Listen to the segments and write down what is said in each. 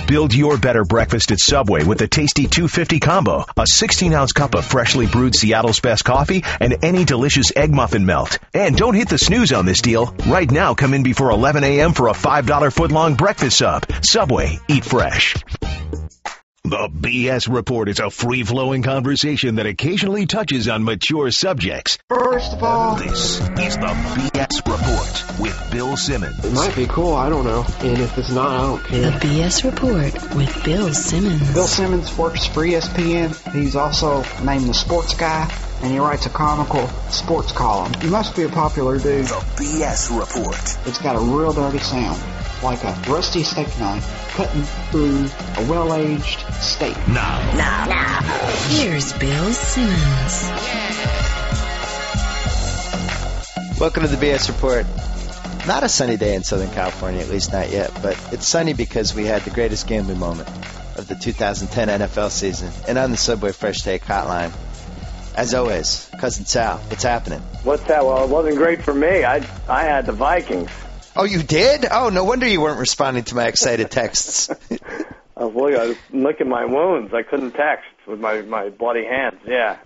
Build your better breakfast at Subway with the tasty 250 combo, a 16-ounce cup of freshly brewed Seattle's best coffee, and any delicious egg muffin melt. And don't hit the snooze on this deal. Right now, come in before 11 a.m. for a $5 footlong breakfast sub. Subway, eat fresh. The BS Report is a free-flowing conversation that occasionally touches on mature subjects. First of all, This is the BS Report with Bill Simmons. it might be cool, I don't know. And if it's not, I don't The care. BS Report with Bill Simmons. Bill Simmons works for ESPN. He's also named the sports guy, and he writes a comical sports column. He must be a popular dude. The BS Report. It's got a real dirty sound, like a rusty steak knife cutting through a well-aged steak. Now. Here's Bill Simmons. Welcome to the BS Report. Not a sunny day in Southern California, at least not yet, but it's sunny because we had the greatest gambling moment of the 2010 NFL season. And on the Subway Fresh Take Hotline, as always, Cousin Sal, what's happening? What's that? Well, it wasn't great for me. I had the Vikings. Oh, you did? Oh, no wonder you weren't responding to my excited texts. I was licking my wounds. I couldn't text with my bloody hands. Yeah.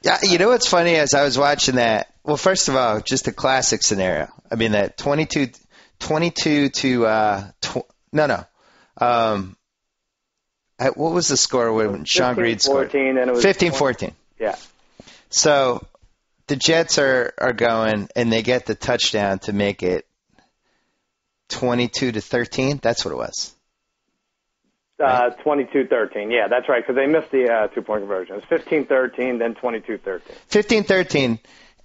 Yeah, you know what's funny? As I was watching that, well, first of all, just a classic scenario. I mean, that 22 to, what was the score when Sean Greed scored? 15-14, and it was 15-14. Yeah. So the Jets are going, and they get the touchdown to make it 22-13. That's what it was. 22-13. Yeah, that's right, because they missed the two-point conversion. It was 15-13, then 22-13. 15-13,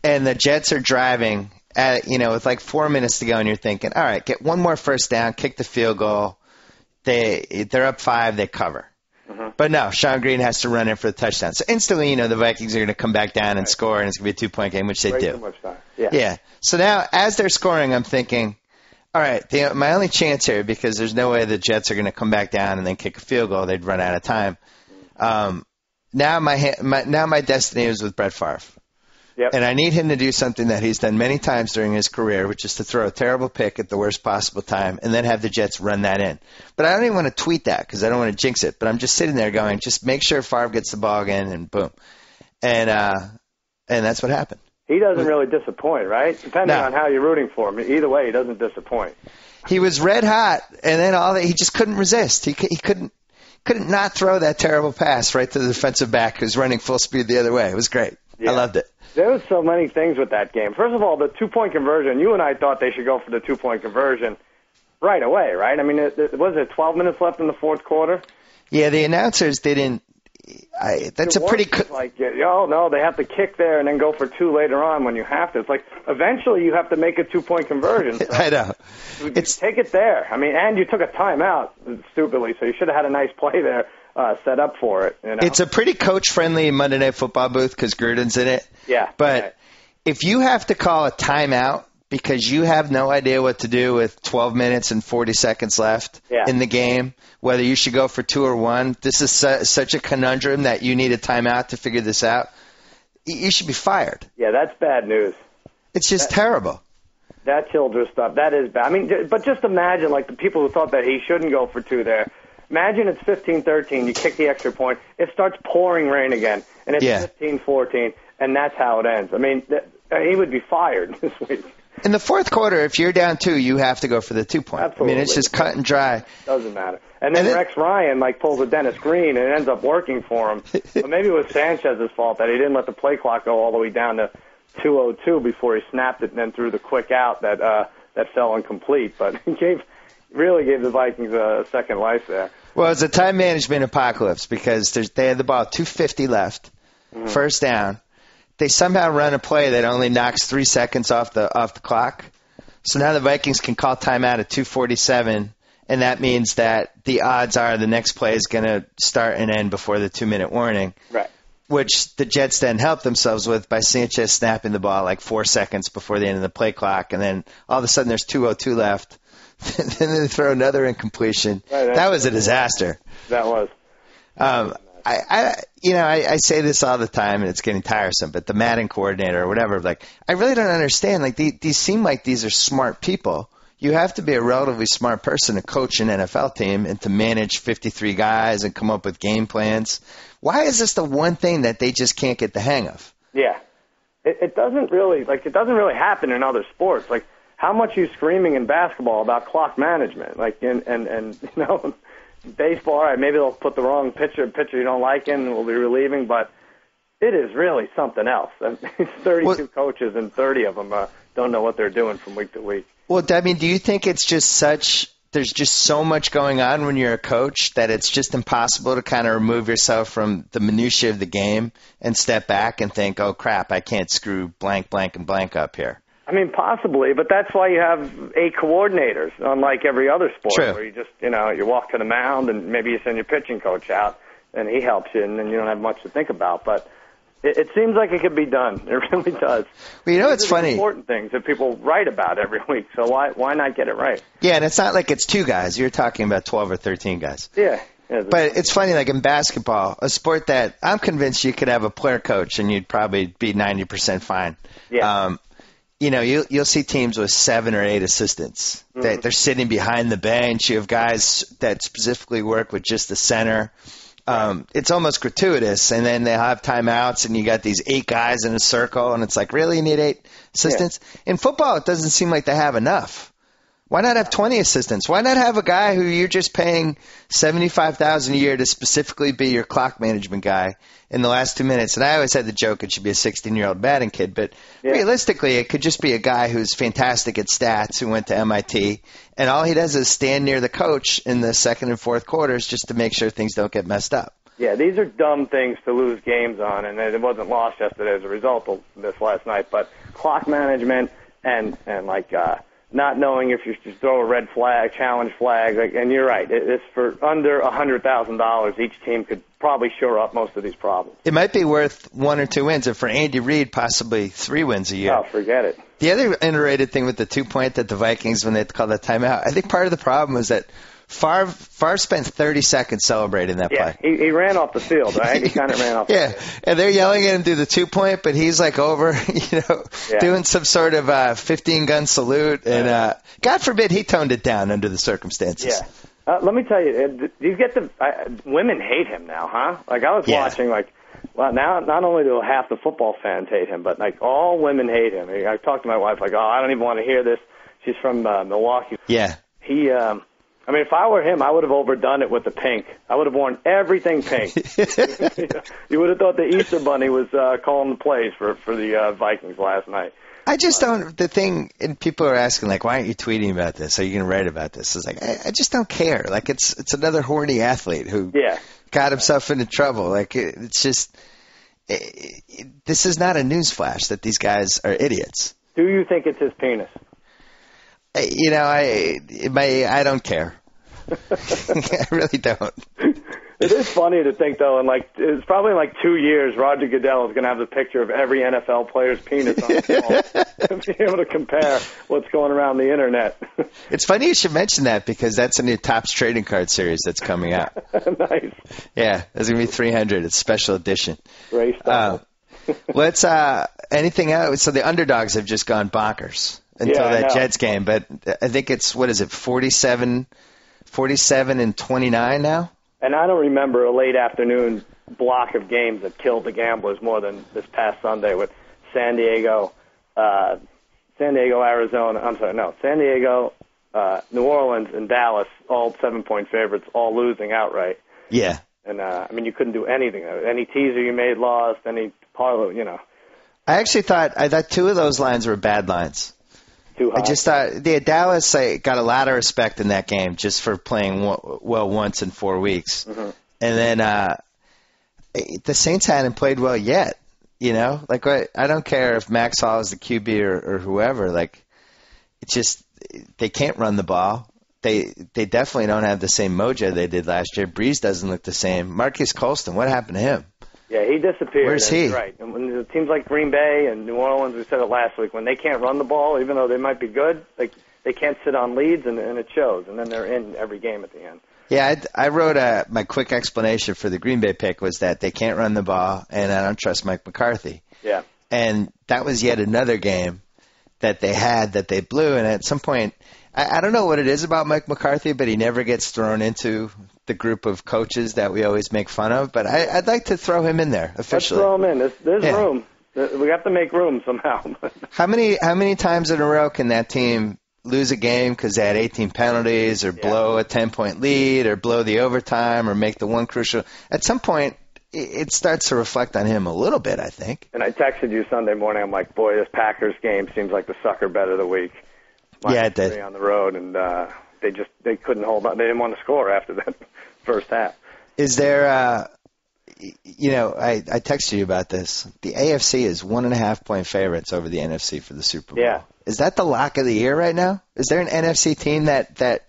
and the Jets are driving with like 4 minutes to go, and you're thinking, all right, get one more first down, kick the field goal. They're up 5, they cover. Mm-hmm. But no, Sean Green has to run in for the touchdown. So instantly, the Vikings are going to come back down and score, and it's going to be a 2-point game, which they Way do. too much time. Yeah. Yeah. So now, as they're scoring, I'm thinking, all right, my only chance here, because there's no way the Jets are going to come back down and then kick a field goal. They'd run out of time. Now my destiny is with Brett Favre. Yep. And I need him to do something that he's done many times during his career, which is to throw a terrible pick at the worst possible time and then have the Jets run that in. But I don't even want to tweet that because I don't want to jinx it. But I'm just sitting there going, just make sure Favre gets the ball again, and boom. And that's what happened. He doesn't really disappoint, right? Depending No. on how you're rooting for him. Either way, he doesn't disappoint. He was red hot, and then he just couldn't resist. He couldn't not throw that terrible pass right to the defensive back who's running full speed the other way. It was great. Yeah. I loved it. There was so many things with that game. First of all, the two-point conversion, you and I thought they should go for the two-point conversion right away, right? I mean, was it 12 minutes left in the fourth quarter? Yeah, the announcers didn't. That's a pretty. Like, oh no, they have to kick there and then go for 2 later on when you have to. It's like eventually you have to make a 2-point conversion. So I know. take it there. I mean, and you took a timeout stupidly, so you should have had a nice play there set up for it. It's a pretty coach-friendly Monday Night Football booth because Gruden's in it. Yeah. But right. if you have to call a timeout because you have no idea what to do with 12 minutes and 40 seconds left in the game, whether you should go for 2 or 1, this is such a conundrum that you need a timeout to figure this out. You should be fired. Yeah, that's bad news. It's just terrible. That Childress stuff, that is bad. I mean, but just imagine, like, the people who thought that he shouldn't go for 2 there. Imagine it's 15-13, you kick the extra point, it starts pouring rain again, and it's 15-14, and that's how it ends. I mean, he would be fired this week. In the fourth quarter, if you're down 2, you have to go for the 2-point. Absolutely. I mean, it's just cut and dry. Doesn't matter. And then Rex Ryan, pulls a Dennis Green, and it ends up working for him. But maybe it was Sanchez's fault that he didn't let the play clock go all the way down to 2:02 before he snapped it and then threw the quick out that fell incomplete. But he really gave the Vikings a second life there. Well, it's a time management apocalypse because they had the ball 2:50 left, first down. They somehow run a play that only knocks 3 seconds off the clock. So now the Vikings can call timeout at 2:47, and that means that the odds are the next play is going to start and end before the 2-minute warning. Right. Which the Jets then help themselves with by Sanchez snapping the ball 4 seconds before the end of the play clock, and then all of a sudden there's 2:02 left. Then they throw another incompletion. Right, that was a disaster. That was. I say this all the time, and it's getting tiresome, but the Madden coordinator or whatever, I really don't understand. These seem like these are smart people. you have to be a relatively smart person to coach an NFL team and to manage 53 guys and come up with game plans. Why is this the one thing that they just can't get the hang of? Yeah. It doesn't really happen in other sports. Like, how much are you screaming in basketball about clock management? Like, and you know, baseball, all right, maybe they'll put the wrong pitcher you don't like in and we'll be relieving, but it is really something else. 32 coaches and 30 of them don't know what they're doing from week to week. Well, I mean, do you think it's just there's just so much going on when you're a coach that it's just impossible to kind of remove yourself from the minutiae of the game and step back and think, oh, crap, I can't screw blank, blank, and blank up here? I mean, possibly, but that's why you have 8 coordinators, unlike every other sport. True. Where you just, you walk to the mound and maybe you send your pitching coach out and he helps you and then you don't have much to think about. But it seems like it could be done. It really does. Well, it's funny. Important things that people write about every week. So why not get it right? Yeah, and it's not like it's 2 guys. You're talking about 12 or 13 guys. Yeah. But it's funny, like in basketball, a sport that I'm convinced you could have a player coach and you'd probably be 90% fine. Yeah. You'll see teams with 7 or 8 assistants. Mm-hmm. They're sitting behind the bench. You have guys that specifically work with just the center. It's almost gratuitous, and then they have timeouts, and you got these 8 guys in a circle, and it's like, really, you need 8 assistants? Yeah. In football, it doesn't seem like they have enough. Why not have 20 assistants? Why not have a guy who you're just paying $75,000 a year to specifically be your clock management guy in the last 2 minutes? And I always had the joke it should be a 16-year-old batting kid, but realistically, it could just be a guy who's fantastic at stats who went to MIT, and all he does is stand near the coach in the second and fourth quarters just to make sure things don't get messed up. Yeah, these are dumb things to lose games on, and it wasn't lost yesterday as a result of this last night. But clock management and not knowing if you should throw a red flag, challenge flag, and you're right. It's for under $100,000. Each team could probably shore up most of these problems. It might be worth 1 or 2 wins, and for Andy Reid, possibly 3 wins a year. Oh, forget it. The other underrated thing with the 2-point that the Vikings, when they called that timeout, I think part of the problem was that Favre spent 30 seconds celebrating that play. Yeah, he ran off the field, right? He kind of ran off the field. And they're yelling at him to do the 2-point, but he's like over, doing some sort of 15-gun salute. And God forbid he toned it down under the circumstances. Yeah. Let me tell you, you get women hate him now, huh? Like, I was watching, now not only do half the football fans hate him, but, all women hate him. I talked to my wife, I don't even want to hear this. She's from Milwaukee. Yeah. If I were him, I would have overdone it with the pink. I would have worn everything pink. You would have thought the Easter Bunny was calling the plays for the Vikings last night. I just don't. The thing, and people are asking, why aren't you tweeting about this? Are you going to write about this? It's I just don't care. It's another horny athlete who got himself into trouble. It's just, this is not a newsflash that these guys are idiots. Do you think it's his penis? I don't care. I really don't. It is funny to think, though, and it's probably in 2 years, Roger Goodell is going to have the picture of every NFL player's penis on his wall to be able to compare what's going around the internet. It's funny you should mention that because that's a new Topps trading card series that's coming out. Nice. Yeah, there's going to be 300. It's special edition. Great stuff. Let's anything else? So the underdogs have just gone bonkers until that Jets game, but I think it's 47 and 29 now. And I don't remember a late afternoon block of games that killed the gamblers more than this past Sunday with San Diego, Arizona. San Diego, New Orleans, and Dallas, all 7-point favorites, all losing outright. Yeah. And you couldn't do anything. Any teaser you made lost. Any parlay, I actually thought 2 of those lines were bad lines. Too high. I just thought Dallas got a lot of respect in that game just for playing well once in 4 weeks. Mm-hmm. And then the Saints hadn't played well yet. I don't care if Max Hall is the QB or whoever. It's just they can't run the ball. They definitely don't have the same mojo they did last year. Breeze doesn't look the same. Marquise Colston, what happened to him? Yeah, he disappeared. Where's he? Right. And when the teams like Green Bay and New Orleans, we said it last week, when they can't run the ball, even though they might be good, they can't sit on leads, and it shows. And then they're in every game at the end. Yeah, I wrote my quick explanation for the Green Bay pick was that they can't run the ball, and I don't trust Mike McCarthy. Yeah. And that was yet another game that they had that they blew. And at some point, I don't know what it is about Mike McCarthy, but he never gets thrown into the group of coaches that we always make fun of. But I'd like to throw him in there officially. Let's throw him in. There's room. We have to make room somehow. How many times in a row can that team lose a game because they had 18 penalties, or blow a 10-point lead, or blow the overtime, or make the one crucial? At some point, it starts to reflect on him a little bit, I think. And I texted you Sunday morning. I'm like, boy, this Packers game seems like the sucker bet of the week. Yeah, it did. On the road, and they couldn't hold on. They didn't want to score after that first half. Is there, I texted you about this. The AFC is 1.5-point favorites over the NFC for the Super Bowl. Yeah. Is that the lock of the year right now? Is there an NFC team that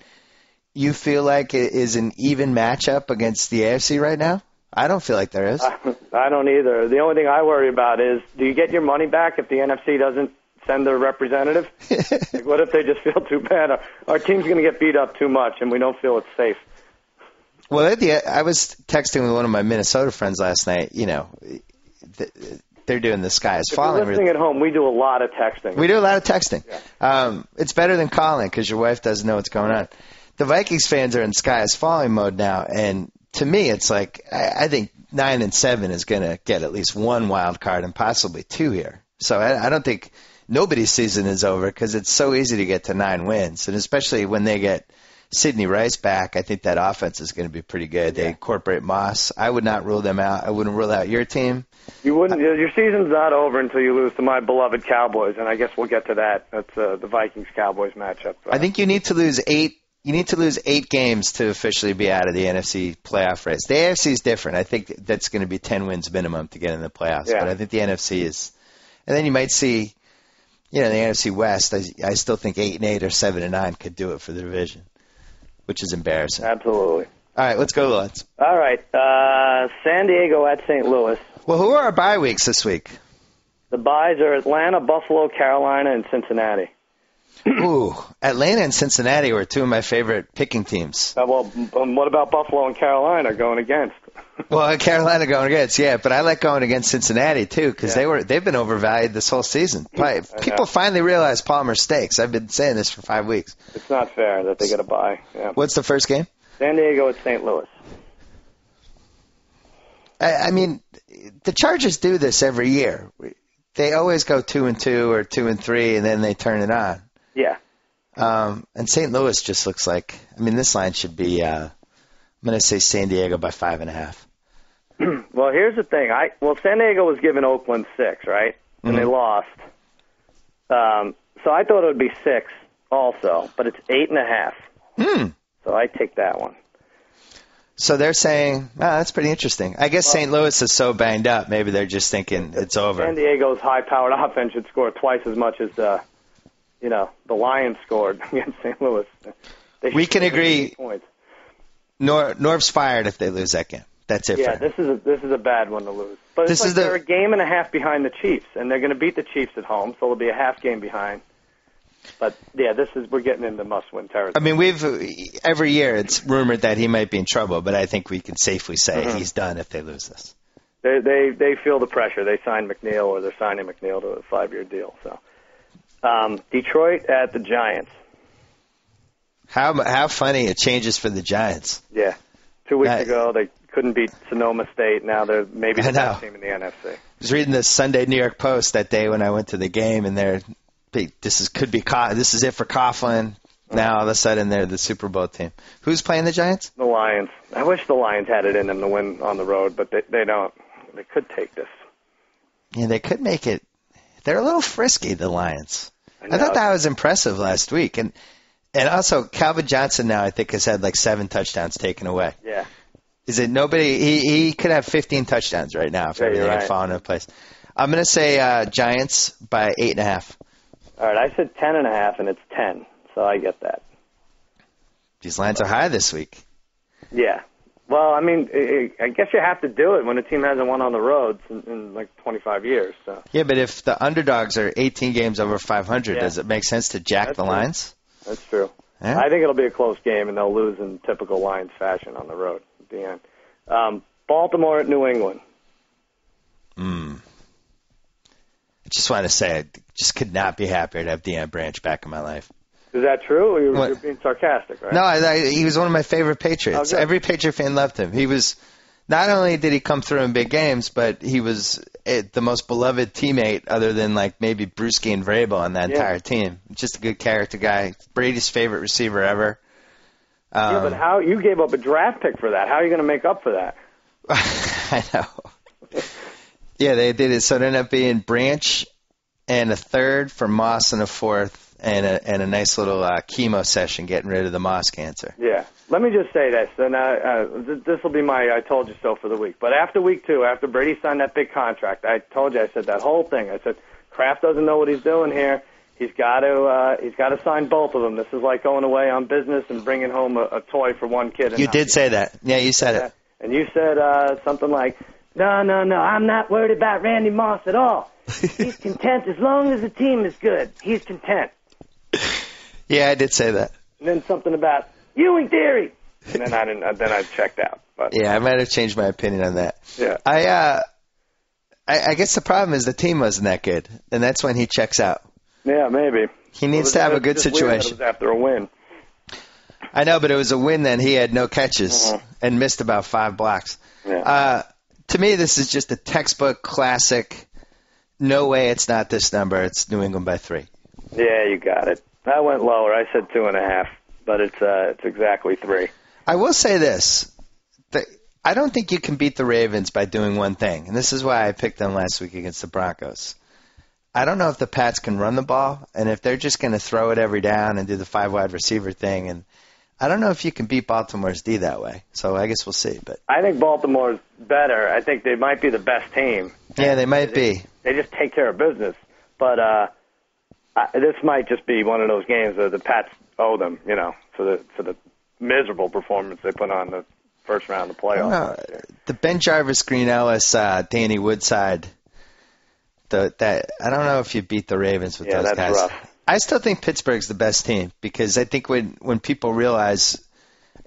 you feel like is an even matchup against the AFC right now? I don't feel like there is. I don't either. The only thing I worry about is, do you get your money back if the NFC doesn't send their representative? Like, what if they just feel too bad? Our team's going to get beat up too much, and we don't feel it's safe. Well, I was texting with one of my Minnesota friends last night. They're doing the sky is falling. If you're listening at home, we do a lot of texting. We do a lot of texting. Yeah. It's better than calling because your wife doesn't know what's going on. The Vikings fans are in sky is falling mode now, and to me, it's like I think 9-7 is going to get at least one wild card and possibly two here. So I don't think nobody's season is over because it's so easy to get to 9 wins, and especially when they get Sidney Rice back, I think that offense is going to be pretty good. They incorporate Moss. I would not rule them out. I wouldn't rule out your team. You wouldn't. Your season's not over until you lose to my beloved Cowboys, and I guess we'll get to that. That's the Vikings-Cowboys matchup. I think you need to lose 8. You need to lose 8 games to officially be out of the NFC playoff race. The AFC is different. I think that's going to be 10 wins minimum to get in the playoffs. Yeah. But I think the NFC is, and then you might see, the NFC West. I still think 8-8 or 7-9 could do it for the division, which is embarrassing. Absolutely. All right, let's go, Lutz. All right, San Diego at St. Louis. Well, who are our bye weeks this week? The byes are Atlanta, Buffalo, Carolina, and Cincinnati. Ooh, Atlanta and Cincinnati were two of my favorite picking teams. What about Buffalo and Carolina going against? Well, Carolina going against, yeah, but I like going against Cincinnati too because they've been overvalued this whole season. People finally realize Palmer's stakes. I've been saying this for 5 weeks. It's not fair that they get a bye. Yeah. What's the first game? San Diego at St. Louis. I mean, the Chargers do this every year. They always go 2-2 or 2-3, and then they turn it on. Yeah. And St. Louis just looks like. I mean, this line should be. I'm going to say San Diego by 5.5. Well, here's the thing. San Diego was given Oakland 6, right? And they lost. So I thought it would be 6 also, but it's 8.5. So I take that one. So they're saying, that's pretty interesting. I guess St. Louis is so banged up, maybe they're just thinking it's over. San Diego's high-powered offense should score twice as much as the Lions scored against St. Louis. We can agree. Points. Norv's fired if they lose that game. That's it. Yeah, this is a bad one to lose. But they're a game and a half behind the Chiefs, and they're going to beat the Chiefs at home, so it'll be a half game behind. But yeah, we're getting into must-win territory. I mean, every year it's rumored that he might be in trouble, but I think we can safely say he's done if they lose this. They feel the pressure. They signed McNeil, or they're signing McNeil to a 5-year deal. So Detroit at the Giants. How funny it changes for the Giants. Yeah, 2 weeks ago they couldn't beat Sonoma State. Now they're maybe the best team in the NFC. I was reading the Sunday New York Post that day when I went to the game, and this is it for Coughlin. Now all of a sudden they're the Super Bowl team. Who's playing the Giants? The Lions. I wish the Lions had it in them to win on the road, but they don't. They could take this. Yeah, they could make it. They're a little frisky, the Lions. I thought that was impressive last week, and also Calvin Johnson now I think has had like 7 touchdowns taken away. Yeah. Is it nobody? He could have 15 touchdowns right now if everything had fallen into place. I'm going to say Giants by 8.5. All right, I said 10.5, and it's 10, so I get that. These lines are high this week. Yeah. Well, I mean, I guess you have to do it when a team hasn't won on the road in like 25 years. So. Yeah, but if the underdogs are 18 games over 500, does it make sense to jack the lines? That's true. Yeah. I think it'll be a close game, and they'll lose in typical Lions fashion on the road at the end. Baltimore at New England. I just want to say I just could not be happier to have Deion Branch back in my life. Is that true? Or you're being sarcastic, right? No, he was one of my favorite Patriots. Oh, every Patriot fan loved him. He was not only did he come through in big games, but he was the most beloved teammate other than like maybe Bruschi and Vrabel on that entire team. Just a good character guy. Brady's favorite receiver ever. But how you gave up a draft pick for that? How are you going to make up for that? I know. Yeah, they did it. So it ended up being Branch and a third for Moss and a fourth, and a nice little chemo session getting rid of the Moss cancer. Yeah. Let me just say this, and this will be my I told you so for the week. But after week 2, after Brady signed that big contract, I told you, I said that whole thing. I said, Kraft doesn't know what he's doing here. He's got to sign both of them. This is like going away on business and bringing home a toy for one kid. You did say that. Yeah, you said it. And you said something like, no, I'm not worried about Randy Moss at all. He's content as long as the team is good. He's content. Yeah, I did say that. And then something about Ewing theory. And then I checked out. But yeah, I might have changed my opinion on that. Yeah. I guess the problem is the team wasn't that good, and that's when he checks out. Yeah, maybe. He needs to have a good situation. It was after a win. I know, but it was a win then. He had no catches and missed about 5 blocks. Yeah. To me, this is just a textbook classic. No way it's not this number. It's New England by 3. Yeah, you got it. I went lower. I said 2.5, but it's exactly 3. I will say this. I don't think you can beat the Ravens by doing one thing, and this is why I picked them last week against the Broncos. I don't know if the Pats can run the ball, and if they're just going to throw it every down and do the 5 wide receiver thing, and I don't know if you can beat Baltimore's D that way. So I guess we'll see. But I think Baltimore's better. I think they might be the best team. Yeah, they might be. They just take care of business. But this might just be one of those games that the Pats owe them, for the miserable performance they put on the first round of the playoffs. The Ben Jarvis, Green Ellis, Danny Woodside. I don't know if you beat the Ravens with those guys. Yeah, that's rough. I still think Pittsburgh's the best team because I think when people realize,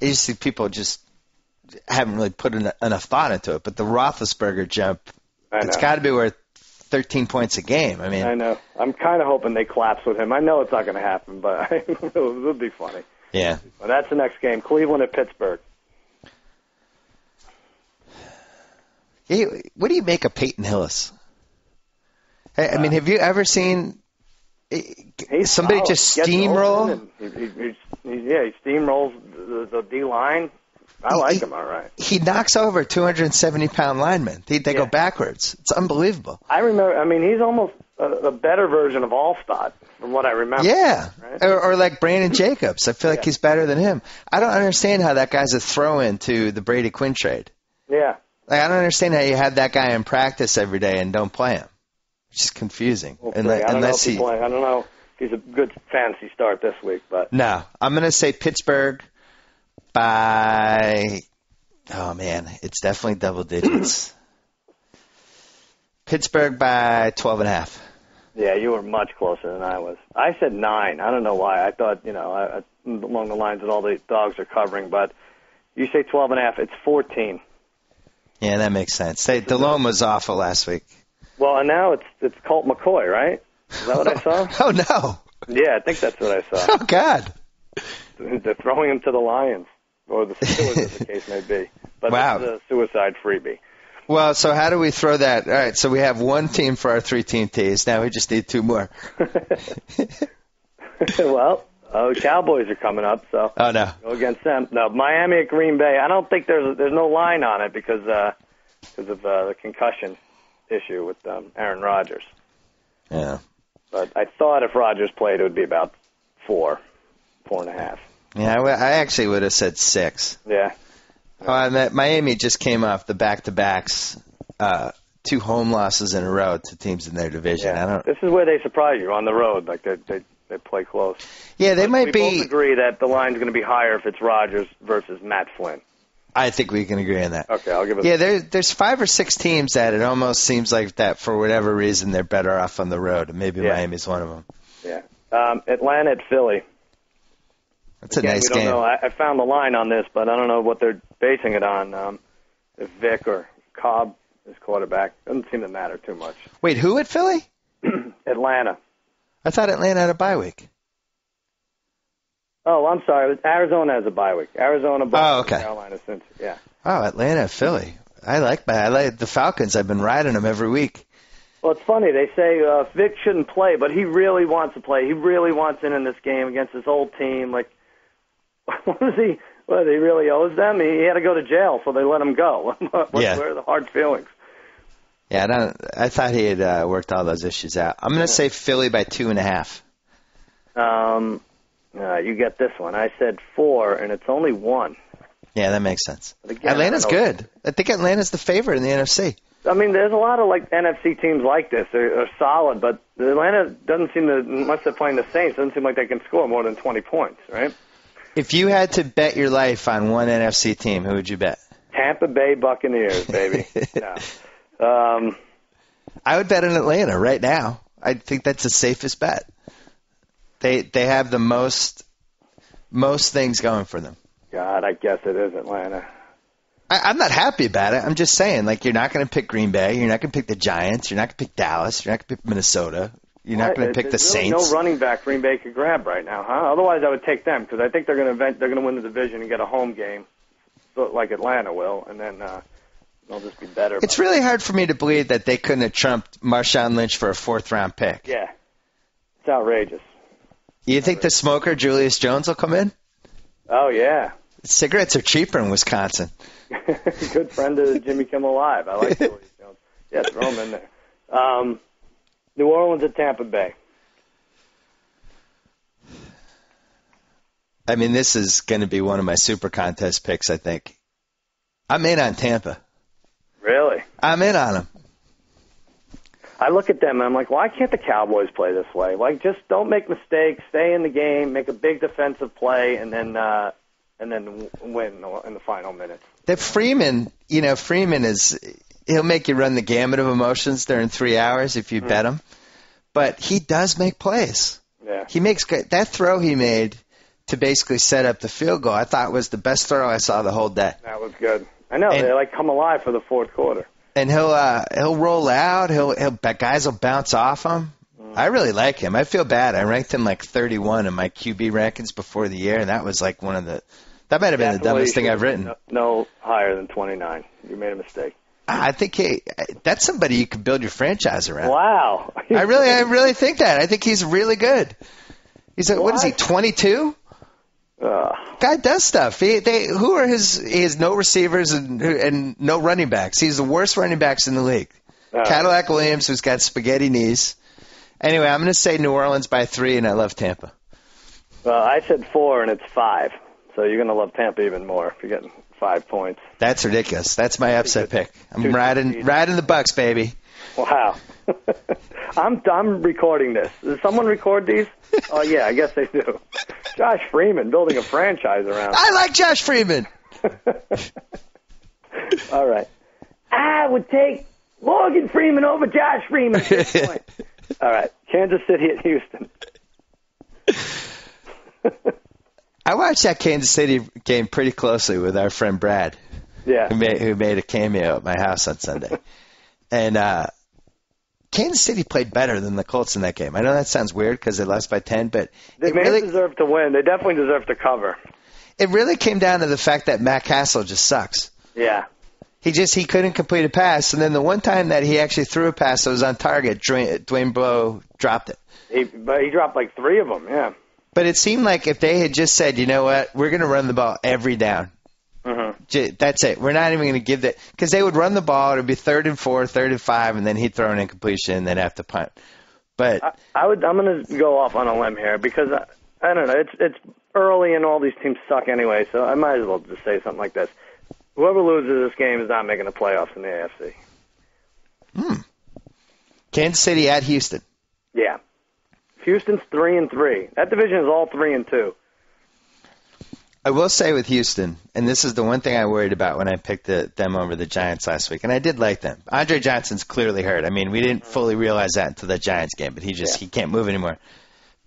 I used to see people just haven't really put enough thought into it, but the Roethlisberger jump, it's got to be worth 13 points a game. I mean, I know. I'm kind of hoping they collapse with him. I know it's not going to happen, but it would be funny. Yeah. Well, that's the next game, Cleveland at Pittsburgh. Hey, what do you make of Peyton Hillis? I mean, have you ever seen somebody just steamroll? He steamrolls the D-line. I like him all right. He knocks over 270-pound linemen. They go backwards. It's unbelievable. I remember. I mean, he's almost a better version of Allstott from what I remember. Yeah, right? or like Brandon Jacobs. I feel like he's better than him. I don't understand how that guy's a throw-in to the Brady Quinn trade. Yeah. Like, I don't understand how you have that guy in practice every day and don't play him. It's just confusing. I don't know if he's a good fantasy start this week, but no, I'm going to say Pittsburgh by. Oh man, it's definitely double digits. Pittsburgh by 12.5. Yeah, you were much closer than I was. I said 9. I don't know why. I thought along the lines that all the dogs are covering, but you say 12.5. It's 14. Yeah, that makes sense. Delhomme was awful last week. Well, and now it's Colt McCoy, right? Is that what I saw? Oh, no. Yeah, I think that's what I saw. Oh, God. They're throwing him to the Lions, or the Steelers, as the case may be. But wow. This is a suicide freebie. Well, so how do we throw that? All right, so we have one team for our 3-team tease. Now we just need 2 more. Well, Cowboys are coming up, so oh no, go against them. No, Miami at Green Bay. I don't think there's no line on it because of the concussion issue with Aaron Rodgers. Yeah. But I thought if Rodgers played, it would be about 4.5. Yeah, I actually would have said 6. Yeah. Miami just came off the back-to-backs, 2 home losses in a row to teams in their division. Yeah. This is where they surprise you on the road. Like they play close. Yeah, they might be. We both agree that the line's going to be higher if it's Rodgers versus Matt Flynn. I think we can agree on that. Okay, I'll give it. Yeah, there's 5 or 6 teams that it almost seems like that for whatever reason they're better off on the road, and maybe Miami's one of them. Yeah. Atlanta at Philly. That's a nice game. Don't know. I found the line on this, but I don't know what they're basing it on. If Vic or Cobb is quarterback, doesn't seem to matter too much. Wait, who at Philly? Atlanta. I thought Atlanta had a bye week. Oh, I'm sorry. Arizona has a bye week. Arizona, Buffalo, okay. Carolina, Cincy. Yeah. Oh, Atlanta, Philly. I like the Falcons. I've been riding them every week. Well, it's funny. They say Vic shouldn't play, but he really wants to play. He really wants in this game against his old team. Like, what he really owes them? He had to go to jail, so they let him go. Where are the hard feelings? Yeah, I thought he had worked all those issues out. I'm going to say Philly by 2.5. You get this one. I said 4, and it's only 1. Yeah, that makes sense. Again, Atlanta's good. I think Atlanta's the favorite in the NFC. I mean, there's a lot of NFC teams like this. They're solid, but Atlanta doesn't seem to, unless they're playing the Saints, doesn't seem like they can score more than 20 points, right? If you had to bet your life on one NFC team, who would you bet? Tampa Bay Buccaneers, baby. Yeah. I would bet in Atlanta right now. I think that's the safest bet. They have the most things going for them. God, I guess it is Atlanta. I'm not happy about it. I'm just saying, you're not going to pick Green Bay. You're not going to pick the Giants. You're not going to pick Dallas. You're not going to pick Minnesota. You're not going to pick the Saints. There's no running back Green Bay could grab right now, huh? Otherwise, I would take them because I think they're going to win the division and get a home game, like Atlanta will, and then they'll just be better. It's really hard for me to believe that they couldn't have trumped Marshawn Lynch for a 4th-round pick. Yeah, it's outrageous. You think the smoker Julius Jones will come in? Oh yeah. Cigarettes are cheaper in Wisconsin. Good friend of Jimmy Kimmel Live. I like Julius Jones. Yeah, throw him in there. New Orleans at Tampa Bay. I mean, this is going to be one of my super contest picks, I think. I'm in on Tampa. Really? I'm in on them. I look at them and I'm like, why can't the Cowboys play this way? Just don't make mistakes, stay in the game, make a big defensive play, and then win in the final minutes. That Freeman he'll make you run the gamut of emotions during 3 hours if you bet him, but he does make plays. Yeah. He makes that throw he made to basically set up the field goal. I thought was the best throw I saw the whole day. That was good. I know they come alive for the fourth quarter. And he'll roll out. Guys will bounce off him. I really like him. I feel bad. I ranked him 31 in my QB rankings before the year, and that was that might have been the dumbest thing I've written. No higher than 29. You made a mistake. I think that's somebody you could build your franchise around. Wow. I really think that. I think he's really good. What is he, 22? Guy does stuff. He has no receivers and no running backs. He's the worst running backs in the league. Cadillac Williams, who's got spaghetti knees. Anyway, I'm going to say New Orleans by 3, and I love Tampa. Well, I said 4, and it's 5. So you're going to love Tampa even more if you're getting 5 points. That's ridiculous. That's my upset pick. I'm riding the Bucks, baby. Wow. I'm recording this. Does someone record these? Oh, yeah, I guess they do. Josh Freeman building a franchise around. I like Josh Freeman. All right. I would take Morgan Freeman over Josh Freeman at this point. All right. Kansas City at Houston. I watched that Kansas City game pretty closely with our friend Brad. Yeah. Who made a cameo at my house on Sunday. And Kansas City played better than the Colts in that game. I know that sounds weird because they lost by 10, but they really deserve to win. They definitely deserve to cover. It really came down to the fact that Matt Castle just sucks. Yeah. He couldn't complete a pass, and then the one time that he actually threw a pass that was on target, Dwayne Blow dropped it. But he dropped 3 of them, yeah. But it seemed like if they had just said, you know what, we're going to run the ball every down. Mm-hmm. That's it. We're not even going to give that – because they would run the ball. It would be 3rd and 4, 3rd and 5, and then he'd throw an incompletion and they'd have to punt. But I'm going to go off on a limb here because, I don't know, it's early and all these teams suck anyway, so I might as well just say something like this. Whoever loses this game is not making the playoffs in the AFC. Kansas City at Houston. Yeah. Houston's 3-3. That division is all 3-2. I will say with Houston, and this is the one thing I worried about when I picked them over the Giants last week, and I did like them. Andre Johnson's clearly hurt. I mean, we didn't fully realize that until the Giants game, but he can't move anymore.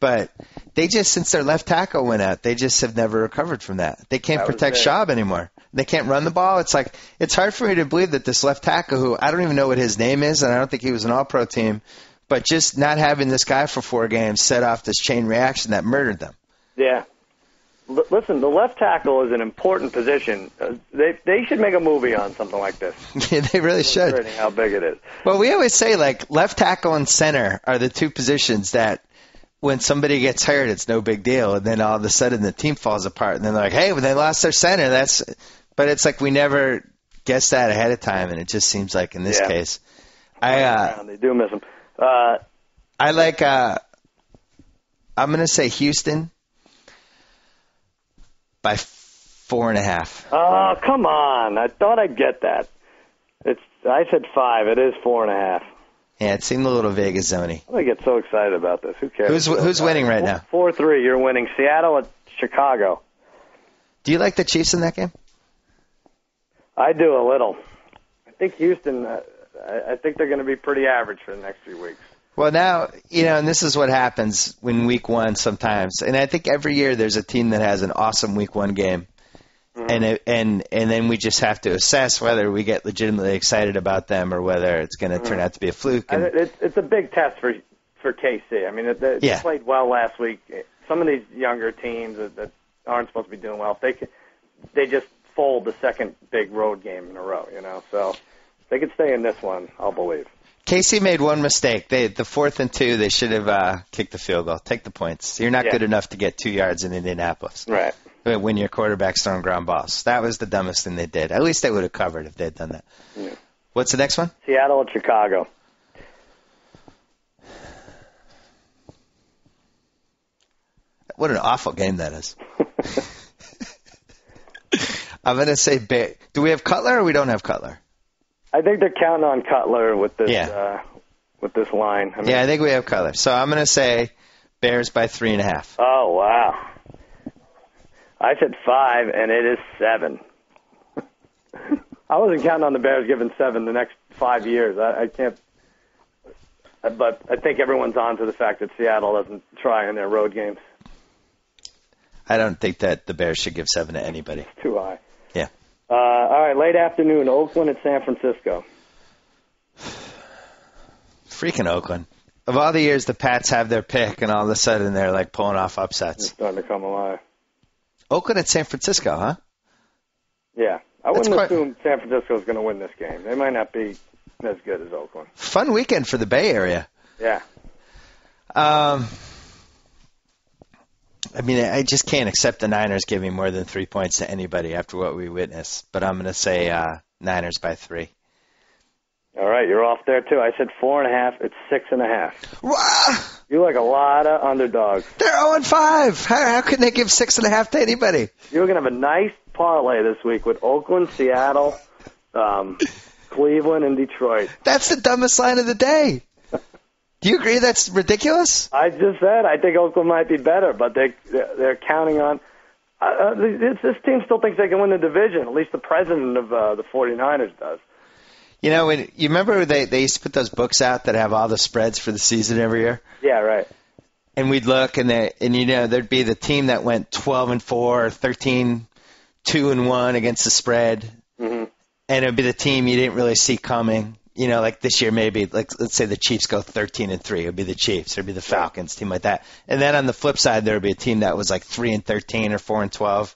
But they just, since their left tackle went out, they just have never recovered from that. They can't protect Schaub anymore. They can't run the ball. It's hard for me to believe that this left tackle, who I don't even know what his name is, and I don't think he was an all-pro team, but just not having this guy for 4 games set off this chain reaction that murdered them. Yeah. listen, the left tackle is an important position. They should make a movie on something like this. Yeah, they really should. How big it is. Well, we always say, like, left tackle and center are the two positions that when somebody gets hurt, it's no big deal. And then all of a sudden the team falls apart. And then they're like, hey, when they lost their center, but it's like we never guessed that ahead of time. And it just seems like in this case. They do miss him. I like, I'm going to say Houston by 4.5. Oh, come on. I thought I'd get that. I said 5. It is 4.5. Yeah, it seemed a little Vegas zone-y. I get so excited about this. Who cares? Who's winning right now? 4-3. You're winning. Seattle at Chicago. Do you like the Chiefs in that game? I do a little. I think Houston, I think they're going to be pretty average for the next few weeks. Well, now, and this is what happens when week one sometimes. And I think every year there's a team that has an awesome week one game. Mm-hmm. And then we just have to assess whether we get legitimately excited about them or whether it's going to turn out to be a fluke. It's a big test for KC. I mean, they played well last week. Some of these younger teams that aren't supposed to be doing well, they just fold the second big road game in a row, So if they could stay in this one, I'll believe. KC made one mistake. The 4th and 2, they should have kicked the field goal. Take the points. You're not good enough to get 2 yards in Indianapolis. Right. When your quarterback's throwing ground balls. That was the dumbest thing they did. At least they would have covered if they had done that. Yeah. What's the next one? Seattle at Chicago. What an awful game that is. I'm going to say do we have Cutler or we don't have Cutler? I think they're counting on Cutler with this line. I think we have Cutler. So I'm going to say Bears by 3.5. Oh, wow. I said 5, and it is 7. I wasn't counting on the Bears giving 7 the next 5 years. I can't. But I think everyone's on to the fact that Seattle doesn't try in their road games. I don't think that the Bears should give 7 to anybody. It's too high. Yeah. All right, late afternoon, Oakland at San Francisco. Freaking Oakland. Of all the years the Pats have their pick, and all of a sudden they're like pulling off upsets. They're starting to come alive. Oakland at San Francisco, huh? Yeah. I wouldn't assume San Francisco is going to win this game. They might not be as good as Oakland. Fun weekend for the Bay Area. Yeah. I mean, I just can't accept the Niners giving more than 3 points to anybody after what we witnessed. But I'm going to say Niners by 3. All right, you're off there, too. I said 4.5. It's 6.5. Wow. You like a lot of underdogs. They're 0-5. How can they give 6.5 to anybody? You're going to have a nice parlay this week with Oakland, Seattle, Cleveland, and Detroit. That's the dumbest line of the day. Do you agree that's ridiculous? I just said I think Oakland might be better, but they're counting on this team still thinks they can win the division. At least the president of the 49ers does. When you remember they used to put those books out that have all the spreads for the season every year? Yeah, right. And we'd look, and there'd be the team that went 12-4, or 13-2-1 against the spread, and it'd be the team you didn't really see coming. Like this year, maybe let's say the Chiefs go 13-3. It'd be the Chiefs. It'd be the Falcons, team like that. And then on the flip side, there would be a team that was like 3-13 or 4-12,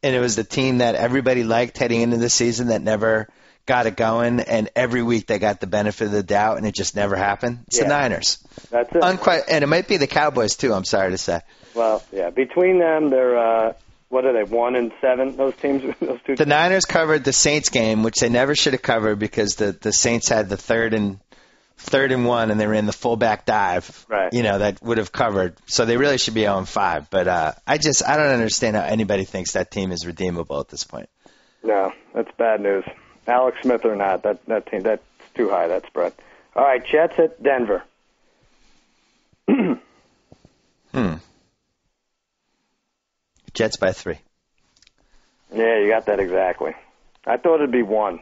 and it was the team that everybody liked heading into the season that never got it going, and every week they got the benefit of the doubt, and it just never happened. It's the Niners. That's it. And it might be the Cowboys, too, I'm sorry to say. Well, yeah, between them, they're, what are they, 1-7, those teams? Those two teams? The Niners covered the Saints game, which they never should have covered because the Saints had the third and 1, and they ran the fullback dive, right? That would have covered. So they really should be 0-5. But I don't understand how anybody thinks that team is redeemable at this point. No, that's bad news. Alex Smith or not, that team, that's too high, that spread. All right, Jets at Denver. Jets by 3. Yeah, you got that exactly. I thought it'd be 1.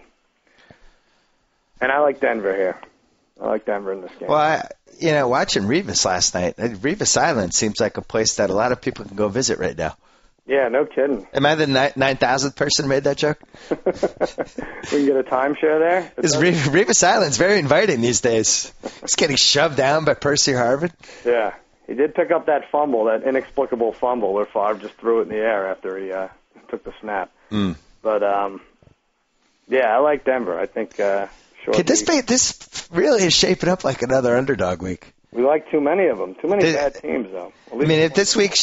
And I like Denver here. I like Denver in this game. Well, watching Revis last night, Revis Island seems like a place that a lot of people can go visit right now. Yeah, no kidding. Am I the 9,000th person who made that joke? We can get a timeshare there? Revis Island's very inviting these days. It's getting shoved down by Percy Harvin. Yeah. He did pick up that fumble, that inexplicable fumble where Favre just threw it in the air after he took the snap. But, yeah, I like Denver. I think this really is shaping up like another underdog week. We like too many of them. Too many bad teams, though. I mean, if this week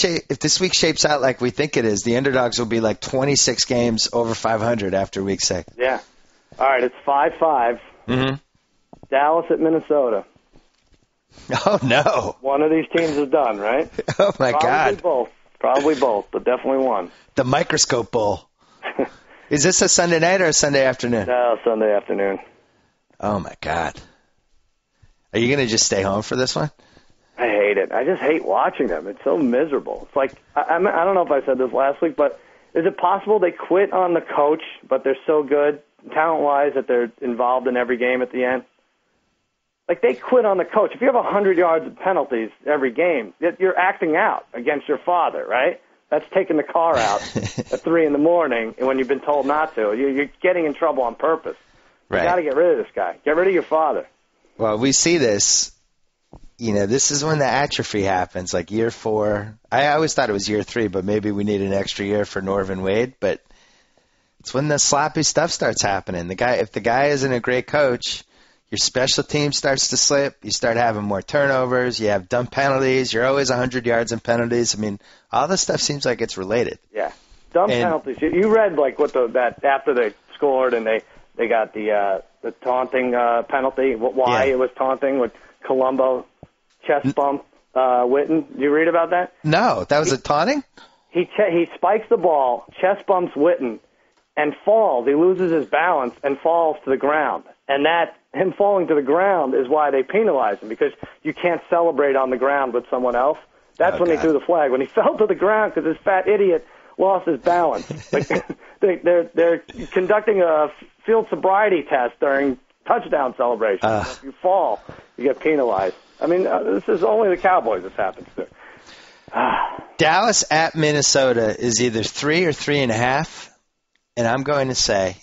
shapes out like we think it is, the underdogs will be like 26 games over 500 after week 6. Yeah. All right, it's 5-5. Mm-hmm. Dallas at Minnesota. Oh, no. One of these teams is done, right? Oh, my God. Probably both, but definitely one. The Microscope Bowl. Is this a Sunday night or a Sunday afternoon? No, Sunday afternoon. Oh, my God. Are you going to just stay home for this one? I hate it. I just hate watching them. It's so miserable. It's like, I don't know if I said this last week, but is it possible they quit on the coach, but they're so good, talent-wise, that they're involved in every game at the end? Like, they quit on the coach. If you have 100 yards of penalties every game, you're acting out against your father, right? That's taking the car out at 3 in the morning when you've been told not to. You're getting in trouble on purpose. You got to get rid of this guy. Get rid of your father. Well, we see this. You know, this is when the atrophy happens, like year 4. I always thought it was year 3, but maybe we need an extra year for Norvin Wade. But it's when the sloppy stuff starts happening. If the guy isn't a great coach, your special team starts to slip. You start having more turnovers. You have dumb penalties. You're always 100 yards in penalties. I mean, all this stuff seems like it's related. Yeah, dumb penalties. You read like that after they scored and they got the taunting penalty. Why it was taunting with Colombo chest bump Witten. Did you read about that? No, that was a taunting. He spikes the ball, chest bumps Witten, and falls. He loses his balance and falls to the ground. And that him falling to the ground is why they penalize him, because you can't celebrate on the ground with someone else. That's when they threw the flag. When he fell to the ground because this fat idiot lost his balance. Like they're conducting a field sobriety test during touchdown celebration. If you fall, you get penalized. I mean, this is only the Cowboys this happens to. Dallas at Minnesota is either 3 or 3.5, and I'm going to say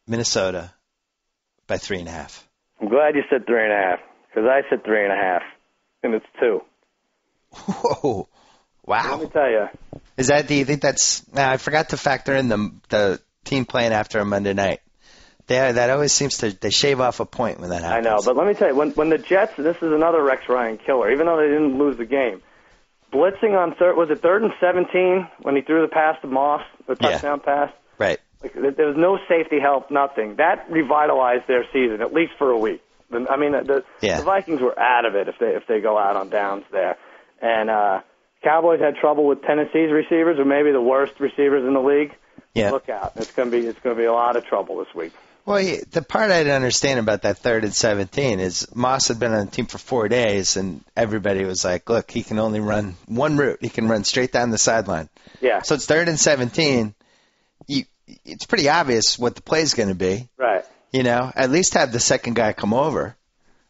Minnesota by 3.5. I'm glad you said 3.5, because I said 3.5, and it's 2. Whoa! Wow. Let me tell you. Do you think that's? I forgot to factor in the team playing after a Monday night. That always seems they shave off a point when that happens. I know, but let me tell you, when the Jets, this is another Rex Ryan killer, even though they didn't lose the game, blitzing on was it 3rd and 17 when he threw the pass to Moss, the touchdown pass? Right. Like, there was no safety help, nothing. That revitalized their season, at least for a week. I mean, the Vikings were out of it if they go out on downs there. And Cowboys had trouble with Tennessee's receivers, or maybe the worst receivers in the league. Yeah. Look out. It's going to be a lot of trouble this week. Well, the part I didn't understand about that 3rd and 17 is Moss had been on the team for 4 days, and everybody was like, look, he can only run one route. He can run straight down the sideline. Yeah. So it's 3rd and 17. It's pretty obvious what the play's going to be. Right. You know, at least have the second guy come over.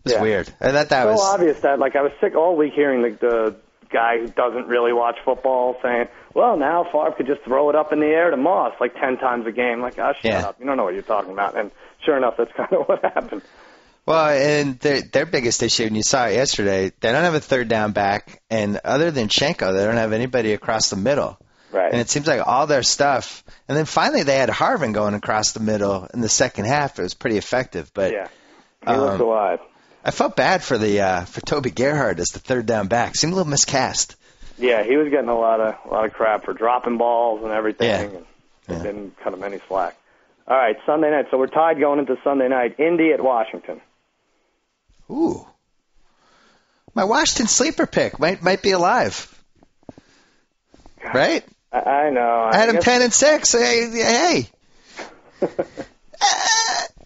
It's weird. I thought that was so obvious that, like, I was sick all week hearing the guy who doesn't really watch football saying, well, now Favre could just throw it up in the air to Moss like 10 times a game. Like, shut up. You don't know what you're talking about. And sure enough, that's kind of what happened. Well, and their biggest issue, and you saw it yesterday, they don't have a third down back, and other than Schenko, they don't have anybody across the middle. Right. And it seems like all their stuff, and then finally they had Harvin going across the middle in the second half. It was pretty effective. But he looked alive. I felt bad for Toby Gerhardt as the third down back. Seemed a little miscast. Yeah, he was getting a lot of crap for dropping balls and everything, and didn't cut him any slack. All right, Sunday night. So we're tied going into Sunday night. Indy at Washington. Ooh, my Washington sleeper pick might be alive. Right? I know. I had him 10-6. Hey.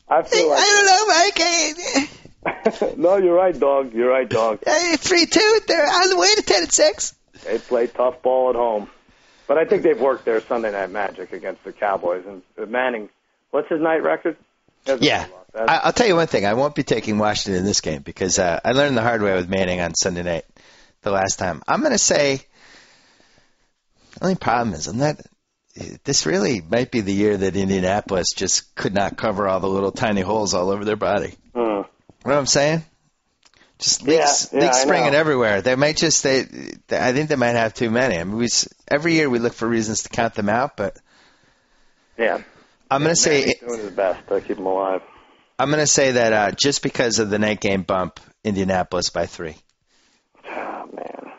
I feel like I don't know, Mike. No, you're right, dog. 3-2. They're on the way to 10-6. They play tough ball at home, but I think they've worked their Sunday night magic against the Cowboys. And Manning, what's his night record? Yeah, I'll tell you one thing. I won't be taking Washington in this game because I learned the hard way with Manning on Sunday night the last time. I'm going to say the only problem is this really might be the year that Indianapolis just could not cover all the little tiny holes all over their body. You know what I'm saying? Just leaks springing everywhere. They might just I think they might have too many. I mean, every year we look for reasons to count them out, but I'm going to say he's doing his best to keep them alive. I'm going to say that just because of the night game bump, Indianapolis by 3. Oh man,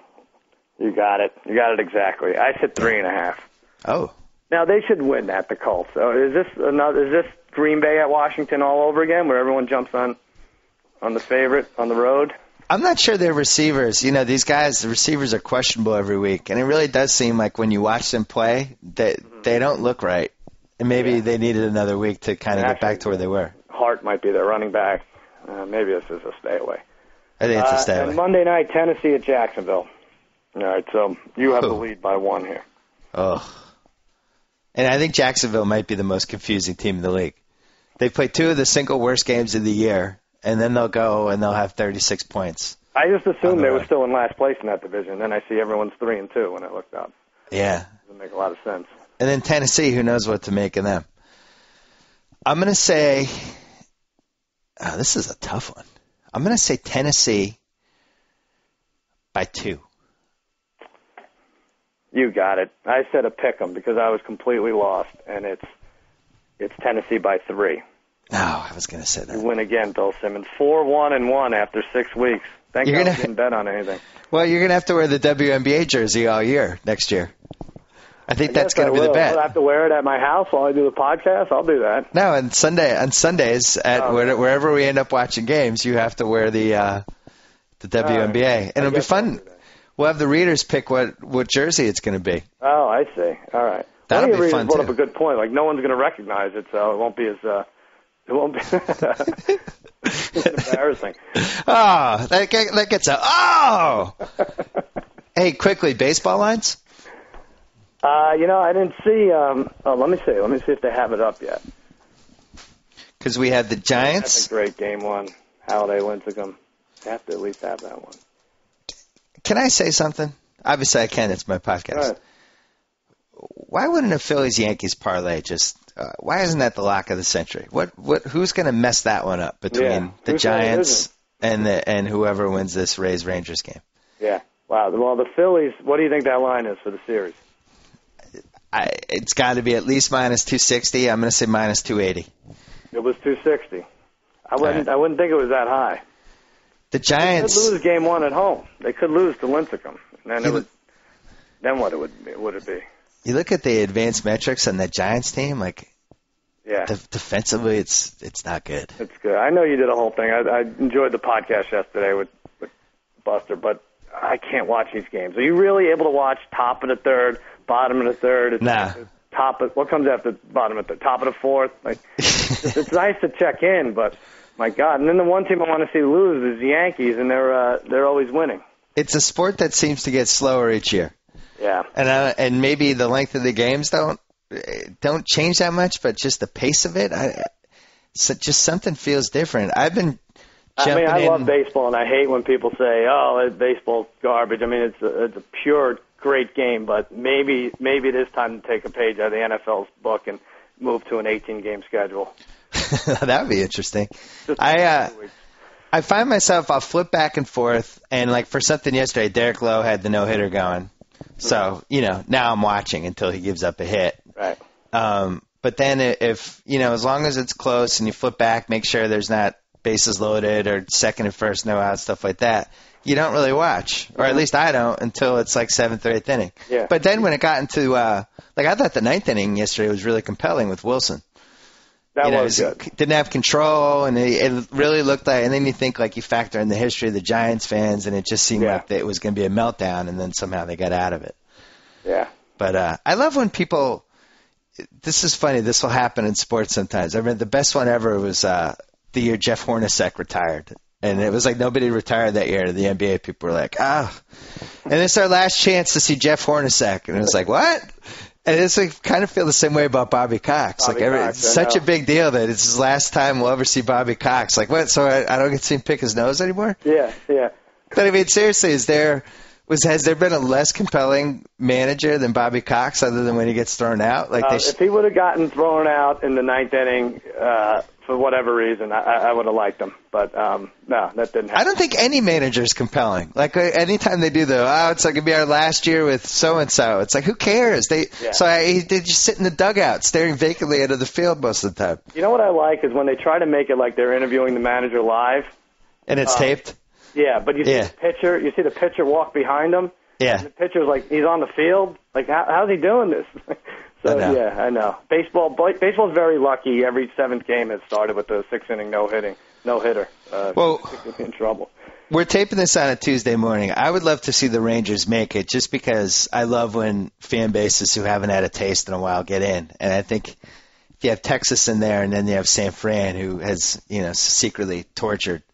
you got it. You got it exactly. I said 3.5. Oh. Now they should win at the Colts. So is this Green Bay at Washington all over again, where everyone jumps on the favorite on the road? I'm not sure they're receivers. These guys, the receivers are questionable every week, and it really does seem like when you watch them play, that they don't look right. And maybe they needed another week to kind of get back to where they were. Hart might be their running back. Maybe this is a stay away. I think it's a stay away. And Monday night, Tennessee at Jacksonville. All right, so you have the lead by 1 here. Oh. And I think Jacksonville might be the most confusing team in the league. They play 2 of the single worst games of the year, and then they'll go and they'll have 36 points. I just assumed they were still in last place in that division. Then I see everyone's 3-2 when I looked up. Yeah. Doesn't make a lot of sense. And then Tennessee, who knows what to make of them. I'm going to say, this is a tough one. I'm going to say Tennessee by 2. You got it. I said a pick 'em because I was completely lost, and it's Tennessee by 3. No, I was going to say that. You win again, Bill Simmons. 4-1-1 after 6 weeks. Thank God you didn't bet on anything. Well, you're going to have to wear the WNBA jersey all year next year. I think that's going to be the bet. I'll have to wear it at my house while I do the podcast. I'll do that. No, on Sundays wherever we end up watching games, you have to wear the WNBA, and it'll be fun. We'll have the readers pick what jersey it's going to be. Oh, I see. All right. That'll be fun too. Brought up a good point. Like no one's going to recognize it, so it won't be as it's embarrassing. Oh, that gets a Hey, quickly, baseball lines. I didn't see. Let me see. Let me see if they have it up yet. Because we had the Giants. That's a great game 1. Halliday Lincecum. They have to at least have that one. Can I say something? Obviously, I can. It's my podcast. Right. Why wouldn't a Phillies-Yankees parlay just? Why isn't that the lock of the century? Who's going to mess that one up between the Giants and whoever wins this Rays-Rangers game? Yeah. Wow. Well, the Phillies. What do you think that line is for the series? It's got to be at least minus 260. I'm going to say minus 280. It was 260. I wouldn't think it was that high. The Giants They could lose game 1 at home. They could lose to Lincecum. And then what would it be? You look at the advanced metrics on the Giants team, defensively, it's not good. It's good. I know you did a whole thing. I enjoyed the podcast yesterday with Buster, but I can't watch these games. Are you really able to watch top of the third, bottom of the third? Nah. What comes after bottom of the top of the fourth? It's nice to check in, but my God. And then the one team I want to see lose is the Yankees, and they're always winning. It's a sport that seems to get slower each year. Yeah. And maybe the length of the games don't change that much, but just the pace of it, just something feels different. I've been jumping I love baseball, and I hate when people say, "Oh, baseball's garbage." I mean, it's a pure great game, but maybe it is time to take a page out of the NFL's book and move to an 18-game schedule. That would be interesting. I find myself, I'll flip back and forth, and like for something yesterday, Derek Lowe had the no-hitter going. So, now I'm watching until he gives up a hit. Right. But then if, as long as it's close and you flip back, make sure there's not bases loaded or second and first no out, stuff like that, you don't really watch. Or at least I don't until it's like 7th or 8th inning. Yeah. But then when it got into, I thought the 9th inning yesterday was really compelling with Wilson. That was good. Didn't have control, and it really looked like. And then you think you factor in the history of the Giants fans, and it just seemed like it was going to be a meltdown, and then somehow they got out of it. Yeah. But I love when people. This is funny. This will happen in sports sometimes. I mean, the best one ever was the year Jeff Hornacek retired, and it was like nobody retired that year. The NBA people were like, and it's our last chance to see Jeff Hornacek, and it was like, what? And it's kind of feel the same way about Bobby Cox. It's such a big deal that it's his last time we'll ever see Bobby Cox. Like, what? So I don't get to see him pick his nose anymore? Yeah. But I mean, seriously, Has there been a less compelling manager than Bobby Cox other than when he gets thrown out? If he would have gotten thrown out in the ninth inning for whatever reason, I would have liked him. But, no, that didn't happen. I don't think any manager is compelling. Anytime they do it's like going to be our last year with so-and-so. It's like, who cares? They just sit in the dugout staring vacantly into the field most of the time. You know what I like is when they try to make it like they're interviewing the manager live. And it's taped? Yeah, but you see the pitcher walk behind him. Yeah. And the pitcher's like, he's on the field. Like, how's he doing this? I know. Baseball's very lucky. Every seventh game has started with the sixth-inning no-hitter. In trouble. We're taping this on a Tuesday morning. I would love to see the Rangers make it just because I love when fan bases who haven't had a taste in a while get in. And I think if you have Texas in there and then you have San Fran who has, secretly tortured.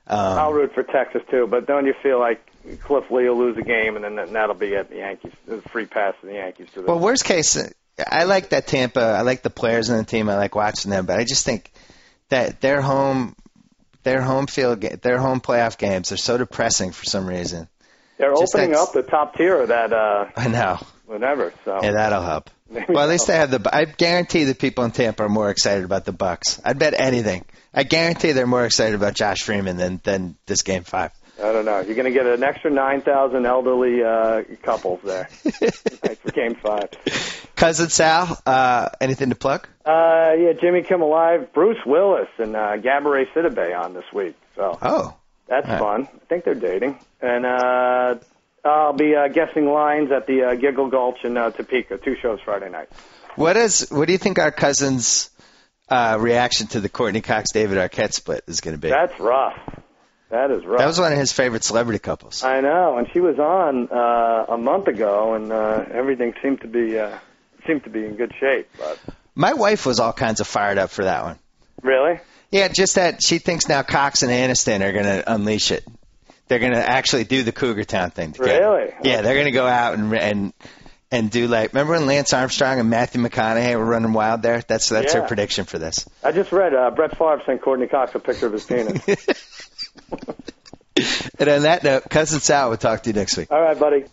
I'll root for Texas, too. But don't you feel like Cliff Lee will lose a game and then that'll be at the Yankees? A free pass to the Yankees. Well, worst case, I like that Tampa. I like the players on the team. I like watching them. But I just think that their home playoff games are so depressing for some reason. They're opening up the top tier of that. I know. Whatever. So yeah, that'll help. Well, at least they have I guarantee the people in Tampa are more excited about the Bucks. I'd bet anything. I guarantee they're more excited about Josh Freeman than this Game 5. I don't know. You're going to get an extra 9,000 elderly couples there for Game 5. Cousin Sal, anything to plug? Jimmy Kimmel Live, Bruce Willis, and Gabourey Sidibe on this week. So that's fun. I think they're dating. And I'll be guessing lines at the Giggle Gulch in Topeka. 2 shows Friday night. What do you think our cousin's reaction to the Courtney Cox-David Arquette split is going to be? That's rough. That is rough. That was one of his favorite celebrity couples. I know, and she was on a month ago, and everything seemed to be in good shape. But my wife was all kinds of fired up for that one. Really? Yeah, just that she thinks now Cox and Aniston are going to unleash it. They're going to actually do the Cougar Town thing together. Really? Yeah, they're going to go out and do remember when Lance Armstrong and Matthew McConaughey were running wild there? That's her prediction for this. I just read Brett Favre sent Courtney Cox a picture of his penis. And on that note, Cousin Sal will talk to you next week. All right, buddy.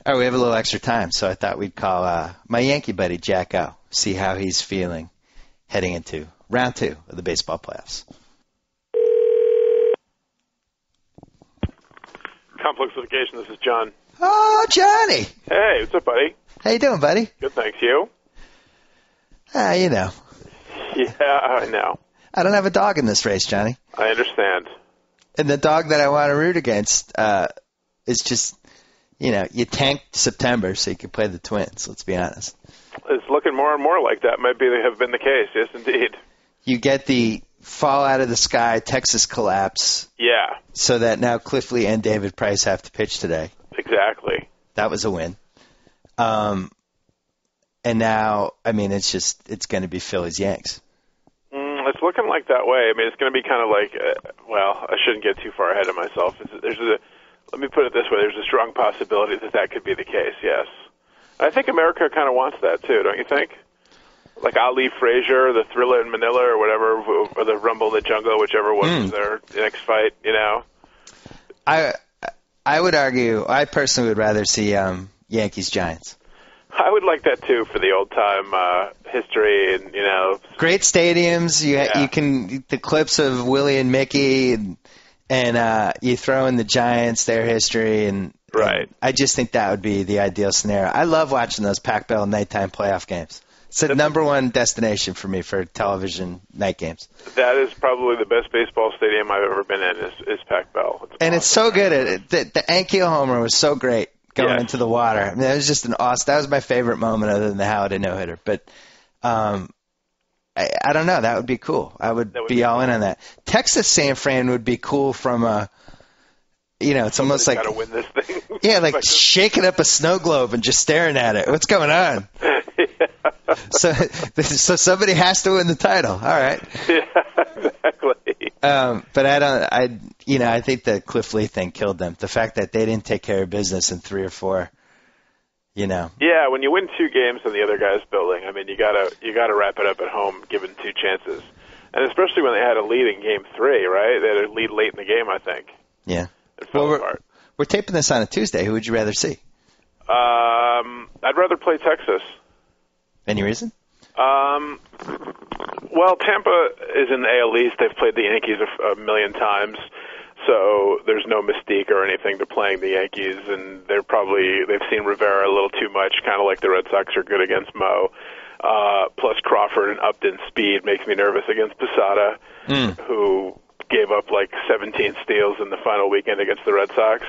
All right, we have a little extra time, so I thought we'd call my Yankee buddy JackO, see how he's feeling heading into round 2 of the baseball playoffs. Complex Litigation, this is John. Oh, Johnny. Hey, what's up, buddy? How you doing, buddy? Good, thanks. You? You know. Yeah, I know. I don't have a dog in this race, Johnny. I understand. And the dog that I want to root against is just, you tanked September so you could play the Twins, let's be honest. It's looking more and more like that might have been the case, yes, indeed. You get the fall out of the sky, Texas collapse. Yeah. So that now Cliff Lee and David Price have to pitch today. Exactly. That was a win. And now, it's going to be Phillies Yanks. It's looking like that way. I mean, it's going to be kind of like, I shouldn't get too far ahead of myself. Let me put it this way. There's a strong possibility that could be the case, yes. I think America kind of wants that, too, don't you think? Like Ali Frazier, the Thriller in Manila, or whatever, or the Rumble in the Jungle, whichever was their next fight, I would argue, I personally would rather see Yankees-Giants. I would like that, too, for the old-time history and, Great stadiums. You can, the clips of Willie and Mickey, and you throw in the Giants, their history, and right. I just think that would be the ideal scenario. I love watching those Pac Bell nighttime playoff games. It's the number one destination for me for television night games. That is probably the best baseball stadium I've ever been in is Pac Bell. It's so good. The Ankiel homer was so great going into the water. I mean, it was just that was my favorite moment other than the Halladay no-hitter. But I don't know. That would be cool. I would be all in on that. Texas San Fran would be cool from a it's almost like gotta win this thing. Yeah, like shaking up a snow globe and just staring at it. What's going on? So somebody has to win the title. All right. Yeah, exactly. But I think the Cliff Lee thing killed them. The fact that they didn't take care of business in 3 or 4. Yeah, when you win 2 games in the other guy's building, I mean, you gotta wrap it up at home, given 2 chances, and especially when they had a lead in Game 3, right? They had a lead late in the game, I think. Yeah. It fell apart. We're taping this on a Tuesday. Who would you rather see? I'd rather play Texas. Any reason? Well, Tampa is in the AL East. They've played the Yankees a million times, so there's no mystique or anything to playing the Yankees, and they've seen Rivera a little too much, kind of like the Red Sox are good against Mo. Plus Crawford and Upton's speed makes me nervous against Posada, who gave up like 17 steals in the final weekend against the Red Sox.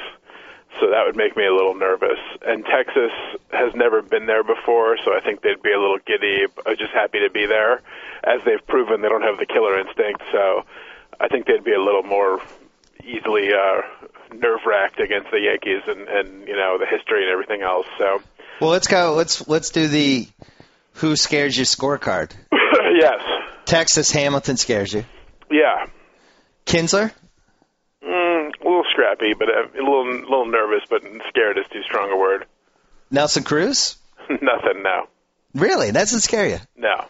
So that would make me a little nervous. And Texas has never been there before, so I think they'd be a little giddy, just happy to be there. As they've proven, they don't have the killer instinct, so I think they'd be a little more easily nerve-wracked against the Yankees and the history and everything else. So, well, let's go. Let's do the who scares you scorecard. Yes. Texas, Hamilton scares you. Yeah. Kinsler? A little scrappy, but a little nervous, but scared is too strong a word. Nelson Cruz? Nothing, no. Really? That doesn't scare you? No.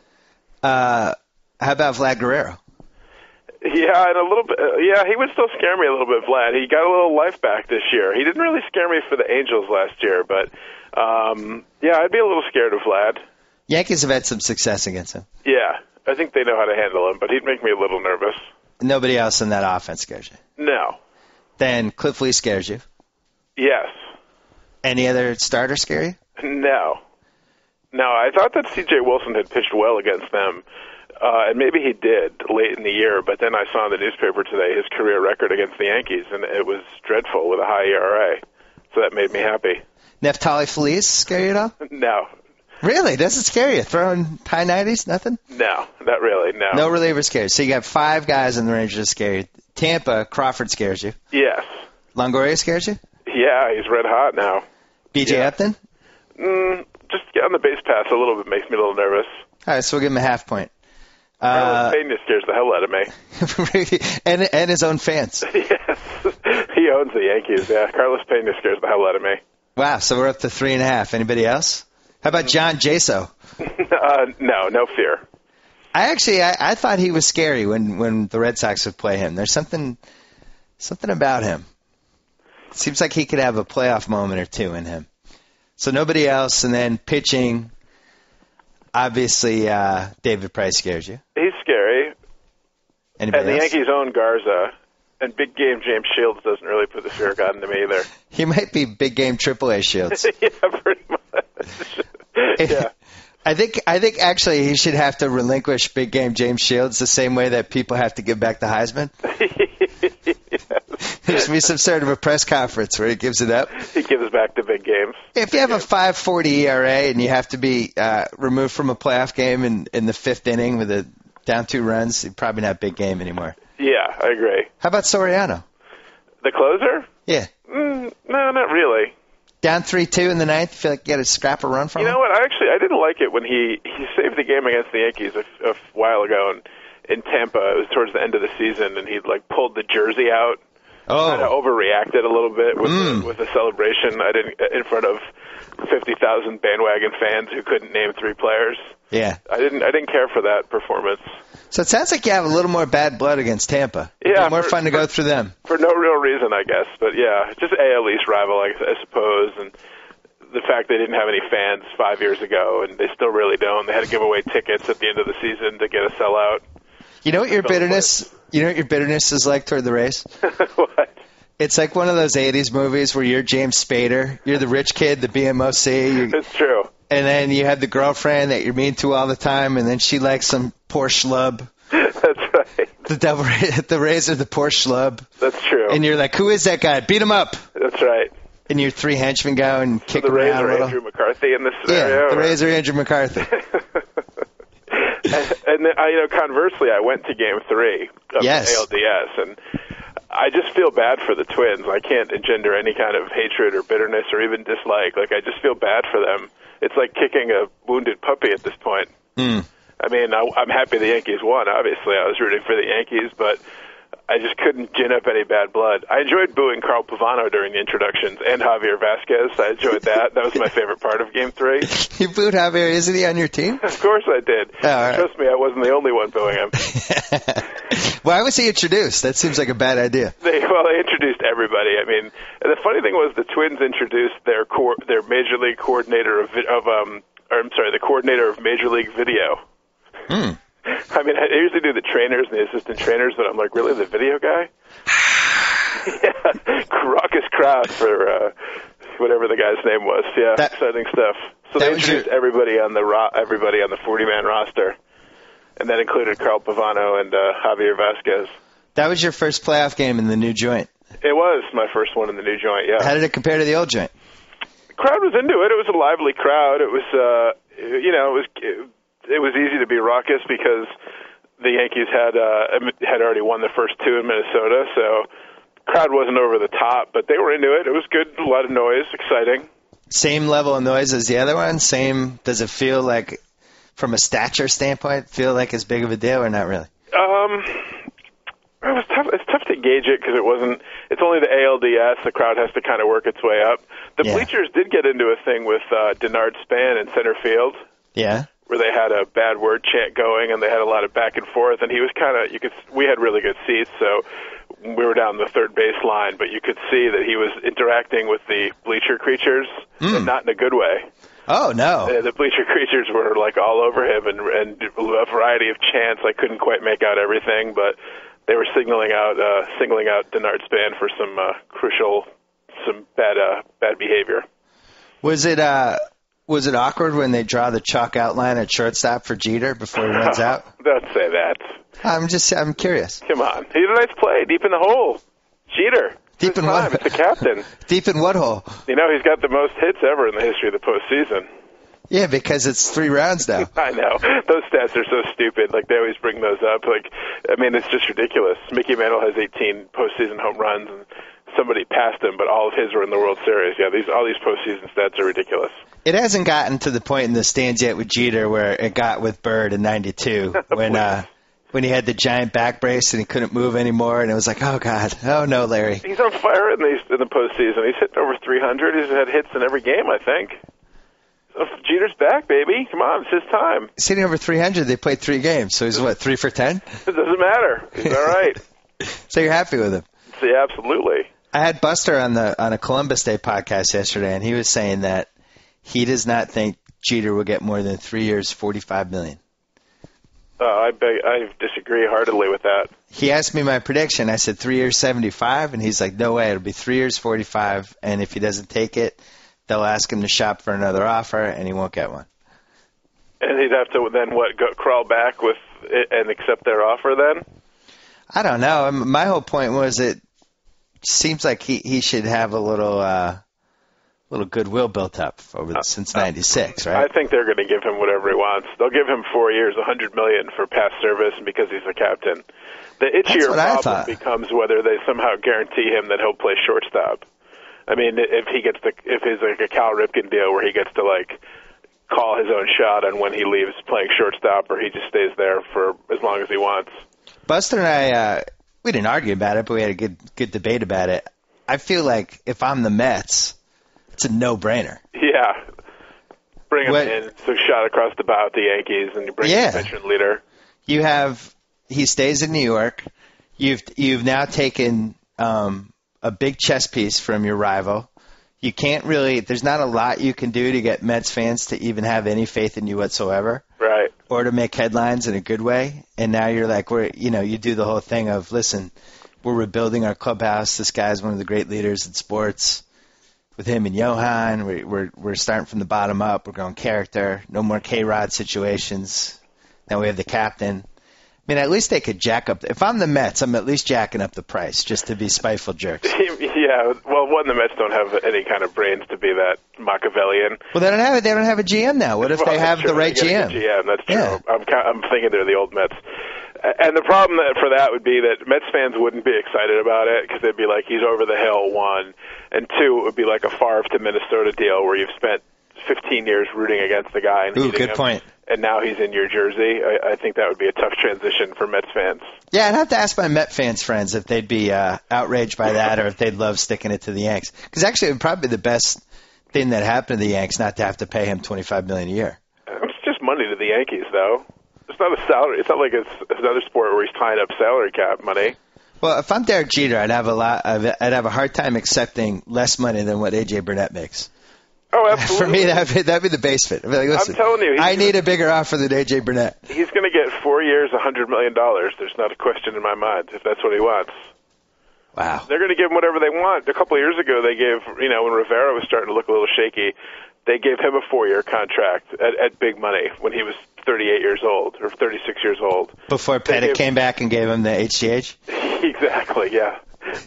How about Vlad Guerrero? Yeah, and a little bit. Yeah, he would still scare me a little bit, Vlad. He got a little life back this year. He didn't really scare me for the Angels last year, but yeah, I'd be a little scared of Vlad. Yankees have had some success against him. Yeah, I think they know how to handle him, but he'd make me a little nervous. Nobody else in that offense scares you? No. Then Cliff Lee scares you? Yes. Any other starter scare you? No. No, I thought that C.J. Wilson had pitched well against them, and maybe he did late in the year, but then I saw in the newspaper today his career record against the Yankees, and it was dreadful with a high ERA. So that made me happy. Neftali Feliz scare you at all? No. Really? Doesn't scare you? Throwing high 90s? Nothing? No, not really, no. No reliever scares. So you got 5 guys in the Rangers that scare you. Tampa, Crawford scares you. Yes. Longoria scares you? Yeah, he's red hot now. B.J. Upton? Just get on the base pass a little bit makes me a little nervous. All right, so we'll give him a half point. Carlos Pena scares the hell out of me. and his own fans. Yes. He owns the Yankees, yeah. Carlos Pena scares the hell out of me. Wow, so we're up to 3.5. Anybody else? How about John Jaso? No fear. I thought he was scary when the Red Sox would play him. There's something about him. It seems like he could have a playoff moment or two in him. So nobody else, and then pitching, obviously David Price scares you. He's scary. Anybody and the else? Yankees own Garza. And big game James Shields doesn't really put the fear of God into me either. He might be big game AAA Shields. Yeah, pretty much. Yeah. I think actually he should have to relinquish big game James Shields the same way that people have to give back the Heisman. Yes. There should be some sort of a press conference where he gives it up. He gives back the big games. If you have a 5.40 ERA and you have to be removed from a playoff game in the 5th inning with a down 2 runs, you're probably not big game anymore. Yeah, I agree. How about Soriano? The closer? Yeah. No, not really. Down 3-2 in the 9th, you feel like you got to scrap a run from him? You know what? I didn't like it when he saved the game against the Yankees a while ago in Tampa. It was towards the end of the season, and he pulled the jersey out. Oh. Kind of overreacted a little bit with the celebration. I didn't in front of 50,000 bandwagon fans who couldn't name 3 players. Yeah. I didn't care for that performance. So it sounds like you have a little more bad blood against Tampa. Yeah, more fun to go through them. For no real reason, I guess. But yeah, just AL East rival, I suppose, and the fact they didn't have any fans 5 years ago, and they still really don't. They had to give away tickets at the end of the season to get a sellout. You know what your bitterness? You know what your bitterness is like toward the Rays? What? It's like one of those 80s movies where you're James Spader. You're the rich kid, the BMOC. It's true. And then you have the girlfriend that you're mean to all the time, and then she likes some poor schlub. That's right. The Rays are the poor schlub. That's true. And you're like, who is that guy? Beat him up. That's right. And your 3 henchmen go and kick him around a little. The Rays are Andrew McCarthy in this scenario. Yeah, the Rays are Andrew McCarthy. and conversely, I went to Game 3 of the ALDS, and I just feel bad for the Twins. I can't engender any kind of hatred or bitterness or even dislike. I just feel bad for them. It's like kicking a wounded puppy at this point. I mean, I'm happy the Yankees won. Obviously, I was rooting for the Yankees, but I just couldn't gin up any bad blood. I enjoyed booing Carl Pavano during the introductions and Javier Vasquez. I enjoyed that. That was my favorite part of Game 3. You booed Javier. Isn't he on your team? Of course I did. Oh, all right. Trust me, I wasn't the only one booing him. Why was he introduced? That seems like a bad idea. They they introduced everybody. I mean, the funny thing was the Twins introduced their major league coordinator the coordinator of Major League Video. I mean, I usually do the trainers and the assistant trainers, but I'm like, really, the video guy? Yeah, raucous crowd for whatever the guy's name was. Yeah, exciting stuff. So they introduced everybody on the 40-man roster, and that included Carl Pavano and Javier Vasquez. That was your first playoff game in the new joint. It was my first one in the new joint. Yeah. How did it compare to the old joint? The crowd was into it. It was a lively crowd. It was, it was easy to be raucous because the Yankees had already won the first two in Minnesota, so the crowd wasn't over the top, but they were into it. It was good, a lot of noise, exciting. Same level of noise as the other one? Same, does it feel like, from a stature standpoint, feel like as big of a deal or not really? It was tough. It's tough to gauge it because it's only the ALDS. The crowd has to kind of work its way up. The bleachers did get into a thing with Denard Span in center field. Yeah. Where they had a bad word chant going, and they had a lot of back and forth, and he was kind of, we had really good seats, so we were down the third base line, but you could see that he was interacting with the bleacher creatures, and not in a good way. Oh, no. The bleacher creatures were, like, all over him, and a variety of chants. I couldn't quite make out everything, but they were singling out Denard Span for some bad behavior. Was it awkward when they draw the chalk outline at shortstop for Jeter before he runs out? Don't say that. I'm curious. Come on. He had a nice play deep in the hole. Jeter. Deep in what? It's the captain. Deep in what hole? You know, he's got the most hits ever in the history of the postseason. Yeah, because it's 3 rounds now. I know. Those stats are so stupid. Like, they always bring those up. Like, I mean, it's just ridiculous. Mickey Mantle has 18 postseason home runs, and somebody passed him, but all of his were in the World Series. Yeah, all these postseason stats are ridiculous. It hasn't gotten to the point in the stands yet with Jeter where it got with Bird in '92 when he had the giant back brace and he couldn't move anymore, and it was like, oh, God, oh, no, Larry. He's on fire in the postseason. He's hit over 300. He's had hits in every game, I think. So Jeter's back, baby. Come on, it's his time. He's hitting over 300. They played 3 games, so he's, 3 for 10? It doesn't matter. He's all right. So you're happy with him? Yeah, absolutely. I had Buster on a Columbus Day podcast yesterday, and he was saying that he does not think Jeter will get more than 3 years, $45 million. I disagree heartily with that. He asked me my prediction. I said 3 years, 75, and he's like, no way, it'll be 3 years, 45, and if he doesn't take it, they'll ask him to shop for another offer, and he won't get one. And he'd have to then crawl back with it and accept their offer then? I don't know. My whole point was it seems like he should have a little goodwill built up since '96, right? I think they're going to give him whatever he wants. They'll give him 4 years, $100 million for past service, and because he's a captain. The itchier problem becomes whether they somehow guarantee him that he'll play shortstop. I mean, if he's like a Cal Ripken deal where he gets to call his own shot on when he leaves playing shortstop, or he just stays there for as long as he wants. Buster and I, we didn't argue about it, but we had a good debate about it. I feel like if I'm the Mets, it's a no-brainer. Yeah. Bring him in, so shot across the bow at the Yankees, and you bring in the veteran leader. He stays in New York. You've now taken a big chess piece from your rival. You can't really – there's not a lot you can do to get Mets fans to even have any faith in you whatsoever. Right. Or to make headlines in a good way. And now you're like, you do the whole thing of, listen, we're rebuilding our clubhouse. This guy's one of the great leaders in sports. With him and Johan, we're starting from the bottom up. We're going character. No more K-Rod situations. Now we have the captain. I mean, at least they could jack up. If I'm the Mets, I'm at least jacking up the price just to be spiteful jerks. Yeah, well, the Mets don't have any kind of brains to be that Machiavellian. Well, they don't have a GM now. What if they have the right GM? GM, that's true. Yeah. I'm thinking they're the old Mets. And the problem for that would be that Mets fans wouldn't be excited about it because they'd be like, he's over the hill, 1. And 2, it would be like a Favre to Minnesota deal where you've spent 15 years rooting against the guy. And good point. And now he's in your jersey. I think that would be a tough transition for Mets fans. Yeah, I'd have to ask my Met fans friends if they'd be outraged by that or if they'd love sticking it to the Yanks. Because actually it would probably be the best thing that happened to the Yanks not to have to pay him $25 million a year. It's just money to the Yankees, though. It's not a salary. It's not like it's another sport where he's tying up salary cap money. Well, if I'm Derek Jeter, I'd have a hard time accepting less money than what A.J. Burnett makes. Oh, absolutely. For me, that'd be the base fit. I'd be like, listen, I'm telling you, I need a bigger offer than A.J. Burnett. He's going to get 4 years, $100 million. There's not a question in my mind if that's what he wants. Wow. They're going to give him whatever they want. A couple of years ago, they gave, when Rivera was starting to look a little shaky, they gave him a 4-year contract at big money when he was 38 years old or 36 years old. Before Pettit came back and gave him the HGH? Exactly, yeah.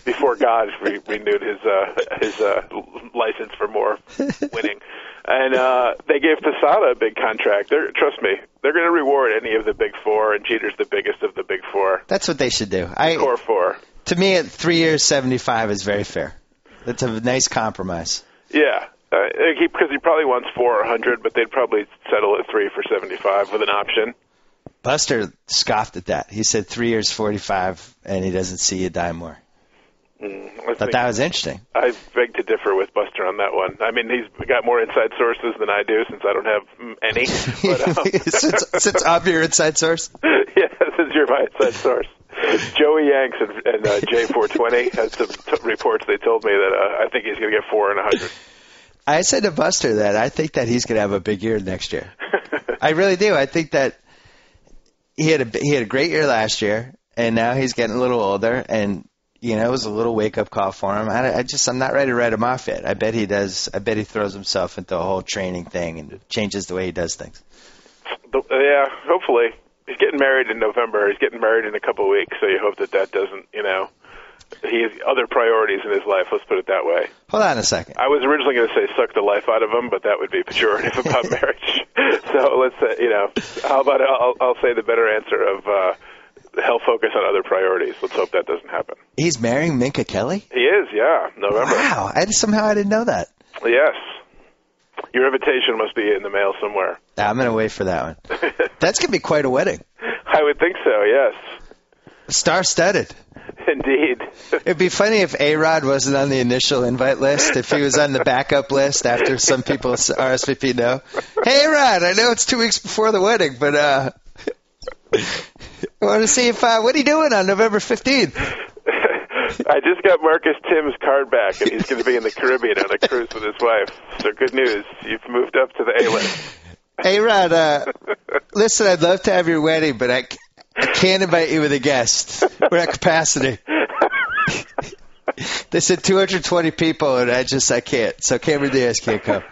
Before God renewed his license for more winning. And they gave Posada a big contract. Trust me, they're going to reward any of the big four, and Jeter's the biggest of the big four. That's what they should do. Core four. To me, at 3 years, 75 is very fair. That's a nice compromise. Yeah. Because he probably wants 4 or 100, but they'd probably settle at 3 for 75 with an option. Buster scoffed at that. He said 3 years, 45, and he doesn't see a dime more. But that was interesting. I beg to differ with Buster on that one. I mean, he's got more inside sources than I do, since I don't have any. But, since I'm your inside source? Yeah, since you're my inside source. Joey Yanks and J420 had some reports. They told me that I think he's going to get 4 and 100. I said to Buster that I think that he's going to have a big year next year. I really do. I think that he had a great year last year, and now he's getting a little older, and it was a little wake-up call for him. I'm not ready to write him off yet. I bet he does. I bet he throws himself into a whole training thing and changes the way he does things. Yeah, hopefully. He's getting married in November. He's getting married in a couple of weeks, so you hope that doesn't, he has other priorities in his life. Let's put it that way. Hold on a second. I was originally going to say suck the life out of him, but that would be pejorative about marriage. So let's say, how about I'll say the better answer of he'll focus on other priorities. Let's hope that doesn't happen. He's marrying Minka Kelly? He is, yeah, November. Wow, I didn't know that. Yes. Your invitation must be in the mail somewhere. I'm going to wait for that one. That's going to be quite a wedding. I would think so, yes. Star-studded. Indeed. It'd be funny if A-Rod wasn't on the initial invite list, if he was on the backup list after some people RSVP know. Hey, A-Rod, I know it's 2 weeks before the wedding, but I want to see what are you doing on November 15th? I just got Marcus Tim's card back, and he's going to be in the Caribbean on a cruise with his wife. So good news. You've moved up to the A-list. A-Rod, listen, I'd love to have your wedding, but I can't invite you with a guest. We're at capacity. They said 220 people, and I can't. So Cameron Diaz can't come.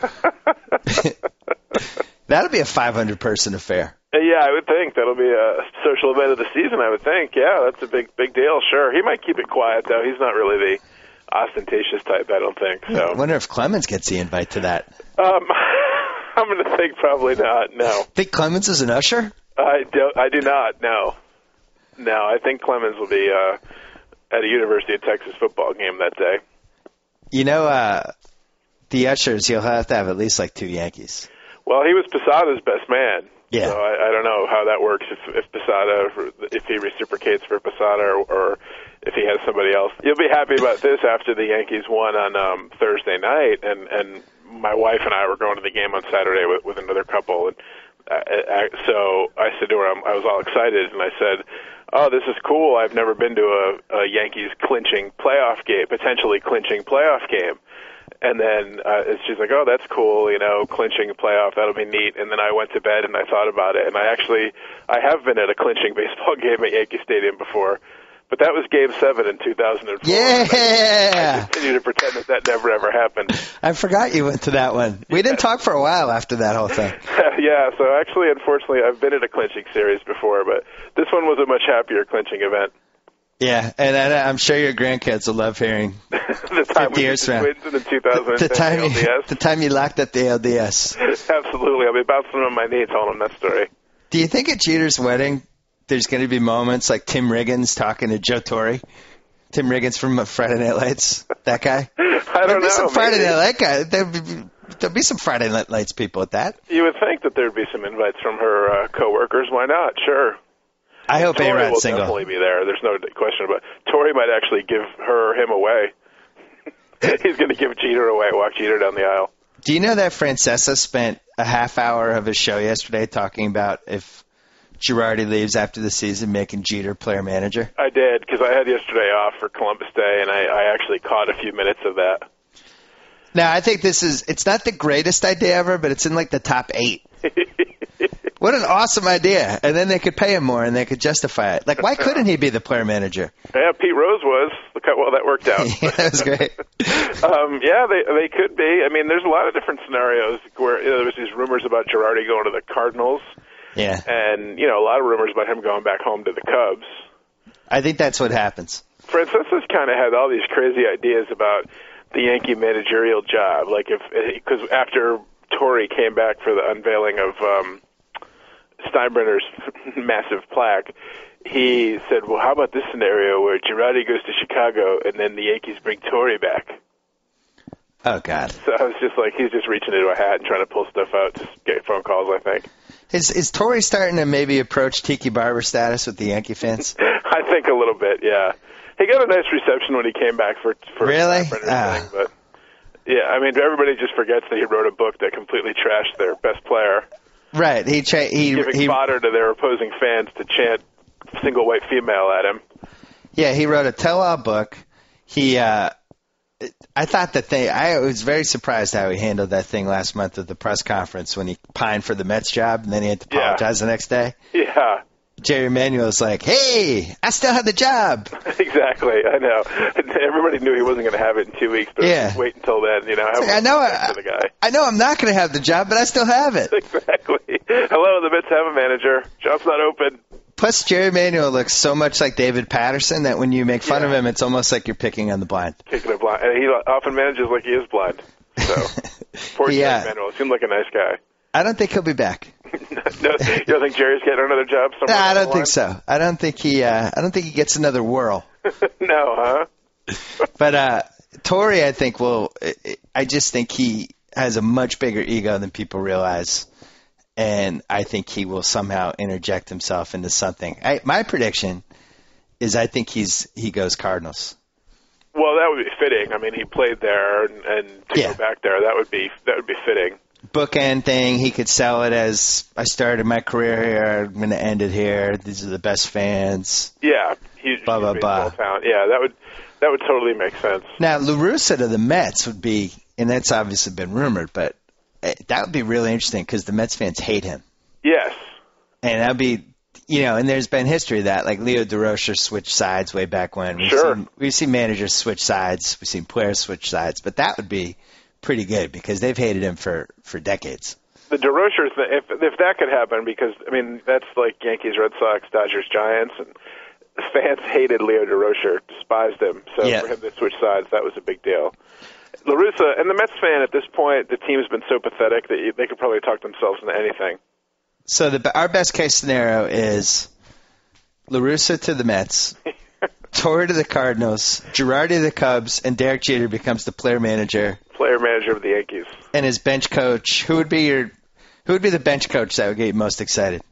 That'll be a 500-person affair. Yeah, I would think. That'll be a social event of the season, I would think. Yeah, that's a big deal, sure. He might keep it quiet, though. He's not really the ostentatious type, I don't think. So. I wonder if Clemens gets the invite to that. I'm going to think probably not, no. Think Clemens is an usher? I do not, no. No, I think Clemens will be at a University of Texas football game that day. The ushers, you'll have to have at least like 2 Yankees. Well, he was Posada's best man. Yeah. So I don't know how that works if Posada, if he reciprocates for Posada or if he has somebody else. You'll be happy about this after the Yankees won on Thursday night, and my wife and I were going to the game on Saturday with another couple, and so I said to her, I was all excited, and I said, "Oh, this is cool. I've never been to a Yankees potentially clinching playoff game." And then she's like, "Oh, that's cool, clinching a playoff, that'll be neat." And then I went to bed and I thought about it, and I have been at a clinching baseball game at Yankee Stadium before, but that was Game 7 in 2004. Yeah! I continue to pretend that never ever happened. I forgot you went to that one. We didn't talk for a while after that whole thing. Yeah, so actually, unfortunately, I've been at a clinching series before, but this one was a much happier clinching event. Yeah, and I'm sure your grandkids will love hearing the time 50 years from now. In the 2010 the time you locked up the ALDS. Absolutely. I'll be bouncing on my knee telling them that story. Do you think at Jeter's wedding there's going to be moments like Tim Riggins talking to Joe Torre? Tim Riggins from Friday Night Lights? That guy? I don't know. Some Friday Night Light guy. There'll be some Friday Night Lights people at that. You would think that there'd be some invites from her coworkers. Why not? Sure. I hope A-Rod's single. Torrey will definitely be there. There's no question about it. Torrey might actually give him away. He's going to give Jeter away, walk Jeter down the aisle. Do you know that Francesa spent a half hour of his show yesterday talking about if Girardi leaves after the season, making Jeter player manager? I did, because I had yesterday off for Columbus Day, and I actually caught a few minutes of that. Now, I think it's not the greatest idea ever, but it's in like the top 8. What an awesome idea. And then they could pay him more and they could justify it. Like, why couldn't he be the player manager? Yeah, Pete Rose was. Look how well that worked out. Yeah, that was great. Yeah, they could be. I mean, there's a lot of different scenarios where there was these rumors about Girardi going to the Cardinals. Yeah. And, a lot of rumors about him going back home to the Cubs. I think that's what happens. Francisco's kind of had all these crazy ideas about the Yankee managerial job. Like, because after Torrey came back for the unveiling of Steinbrenner's massive plaque, he said, well, how about this scenario where Girardi goes to Chicago and then the Yankees bring Torrey back? Oh, God. So I was just like, he's just reaching into a hat and trying to pull stuff out to get phone calls, I think. Is Torrey starting to maybe approach Tiki Barber status with the Yankee fans? I think a little bit, yeah. He got a nice reception when he came back for really? Thing, but yeah, I mean, everybody just forgets that he wrote a book that completely trashed their best player. Right. He giving fodder to their opposing fans to chant single white female at him. Yeah, he wrote a tell-all book. I thought I was very surprised how he handled that thing last month at the press conference when he pined for the Mets job and then he had to apologize the next day. Yeah. Jerry Manuel's like, hey, I still have the job. Exactly, I know. Everybody knew he wasn't going to have it in 2 weeks, but just wait until then. I know I'm not going to have the job, but I still have it. Exactly. Hello, the Mets have a manager. Job's not open. Plus, Jerry Manuel looks so much like David Patterson that when you make fun of him, it's almost like you're picking on the blind. Kicking a blind. And he often manages like he is blind. So, poor Jerry Manuel. Seemed like a nice guy. I don't think he'll be back. No, you don't think Jerry's getting another job somewhere? I don't think so. I don't think he gets another whirl. No, huh? But Torrey, I think I just think he has a much bigger ego than people realize, and I think he will somehow interject himself into something. My prediction is I think he goes Cardinals. Well, that would be fitting. I mean, he played there, and to go back there, that would be fitting. Bookend thing. He could sell it as I started my career here. I'm going to end it here. These are the best fans. Yeah, blah blah blah. Yeah, that would totally make sense. Now, La Russa to the Mets would be, and that's obviously been rumored, but that would be really interesting because the Mets fans hate him. Yes, and that'd be, and there's been history of that. Like Leo DeRocher switched sides way back when. We've seen managers switch sides. We've seen players switch sides, but that would be pretty good because they've hated him for decades. The DeRocher thing, if that could happen, because I mean that's like Yankees, Red Sox, Dodgers, Giants, and fans hated Leo DeRocher, despised him. So for him to switch sides, that was a big deal. La Russa and the Mets fan at this point, the team's been so pathetic that they could probably talk themselves into anything. So our best case scenario is La Russa to the Mets, Torrey to the Cardinals, Girardi to the Cubs, and Derek Jeter becomes the player manager of the Yankees. And his bench coach, who would be the bench coach that would get you most excited?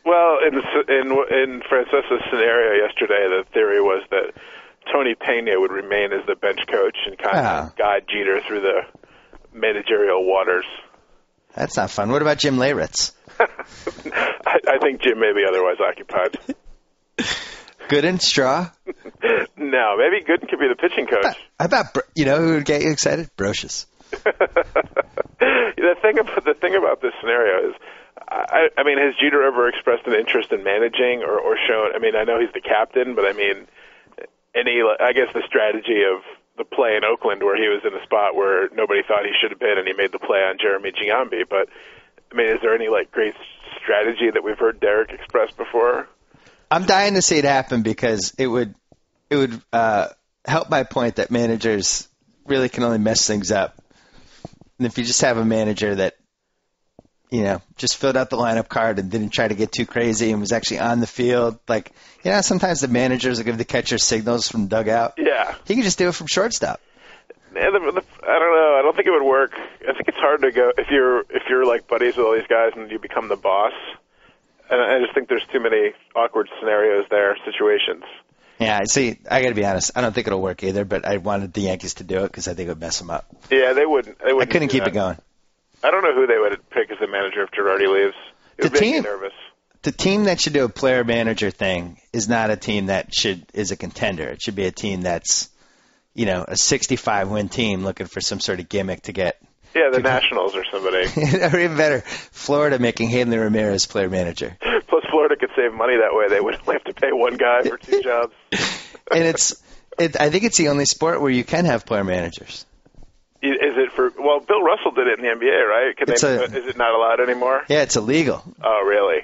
Well, in Francisco's scenario yesterday, the theory was that Tony Pena would remain as the bench coach and kind of guide Jeter through the managerial waters. That's not fun. What about Jim Leyritz? I think Jim may be otherwise occupied. Gooden, Straw? No, maybe Gooden could be the pitching coach. How about, who would get you excited? Brocious. The thing about this scenario is, I mean, has Jeter ever expressed an interest in managing or shown? I mean, I know he's the captain, but I mean, I guess the strategy of the play in Oakland where he was in a spot where nobody thought he should have been and he made the play on Jeremy Giambi. But, I mean, is there any, great strategy that we've heard Derek express before? I'm dying to see it happen because it would help my point that managers really can only mess things up. And if you just have a manager that, just filled out the lineup card and didn't try to get too crazy and was actually on the field, sometimes the managers will give the catcher signals from dugout. Yeah. He can just do it from shortstop. I don't know. I don't think it would work. I think it's hard to go if you're like buddies with all these guys and you become the boss. And I just think there's too many awkward scenarios there, situations. Yeah, see, I got to be honest. I don't think it'll work either, but I wanted the Yankees to do it because I think it would mess them up. Yeah, they wouldn't. I couldn't keep it going. I don't know who they would pick as the manager if Girardi leaves. It would make me nervous. the team that should do a player manager thing is not a team that is a contender. It should be a team that's, a 65-win team looking for some sort of gimmick to get. Yeah, the Nationals or somebody. Or even better, Florida making Hanley Ramirez player manager. Plus, Florida could save money that way. They wouldn't have to pay one guy for 2 jobs. And I think it's the only sport where you can have player managers. Is it well, Bill Russell did it in the NBA, right? Is it not allowed anymore? Yeah, it's illegal. Oh, really?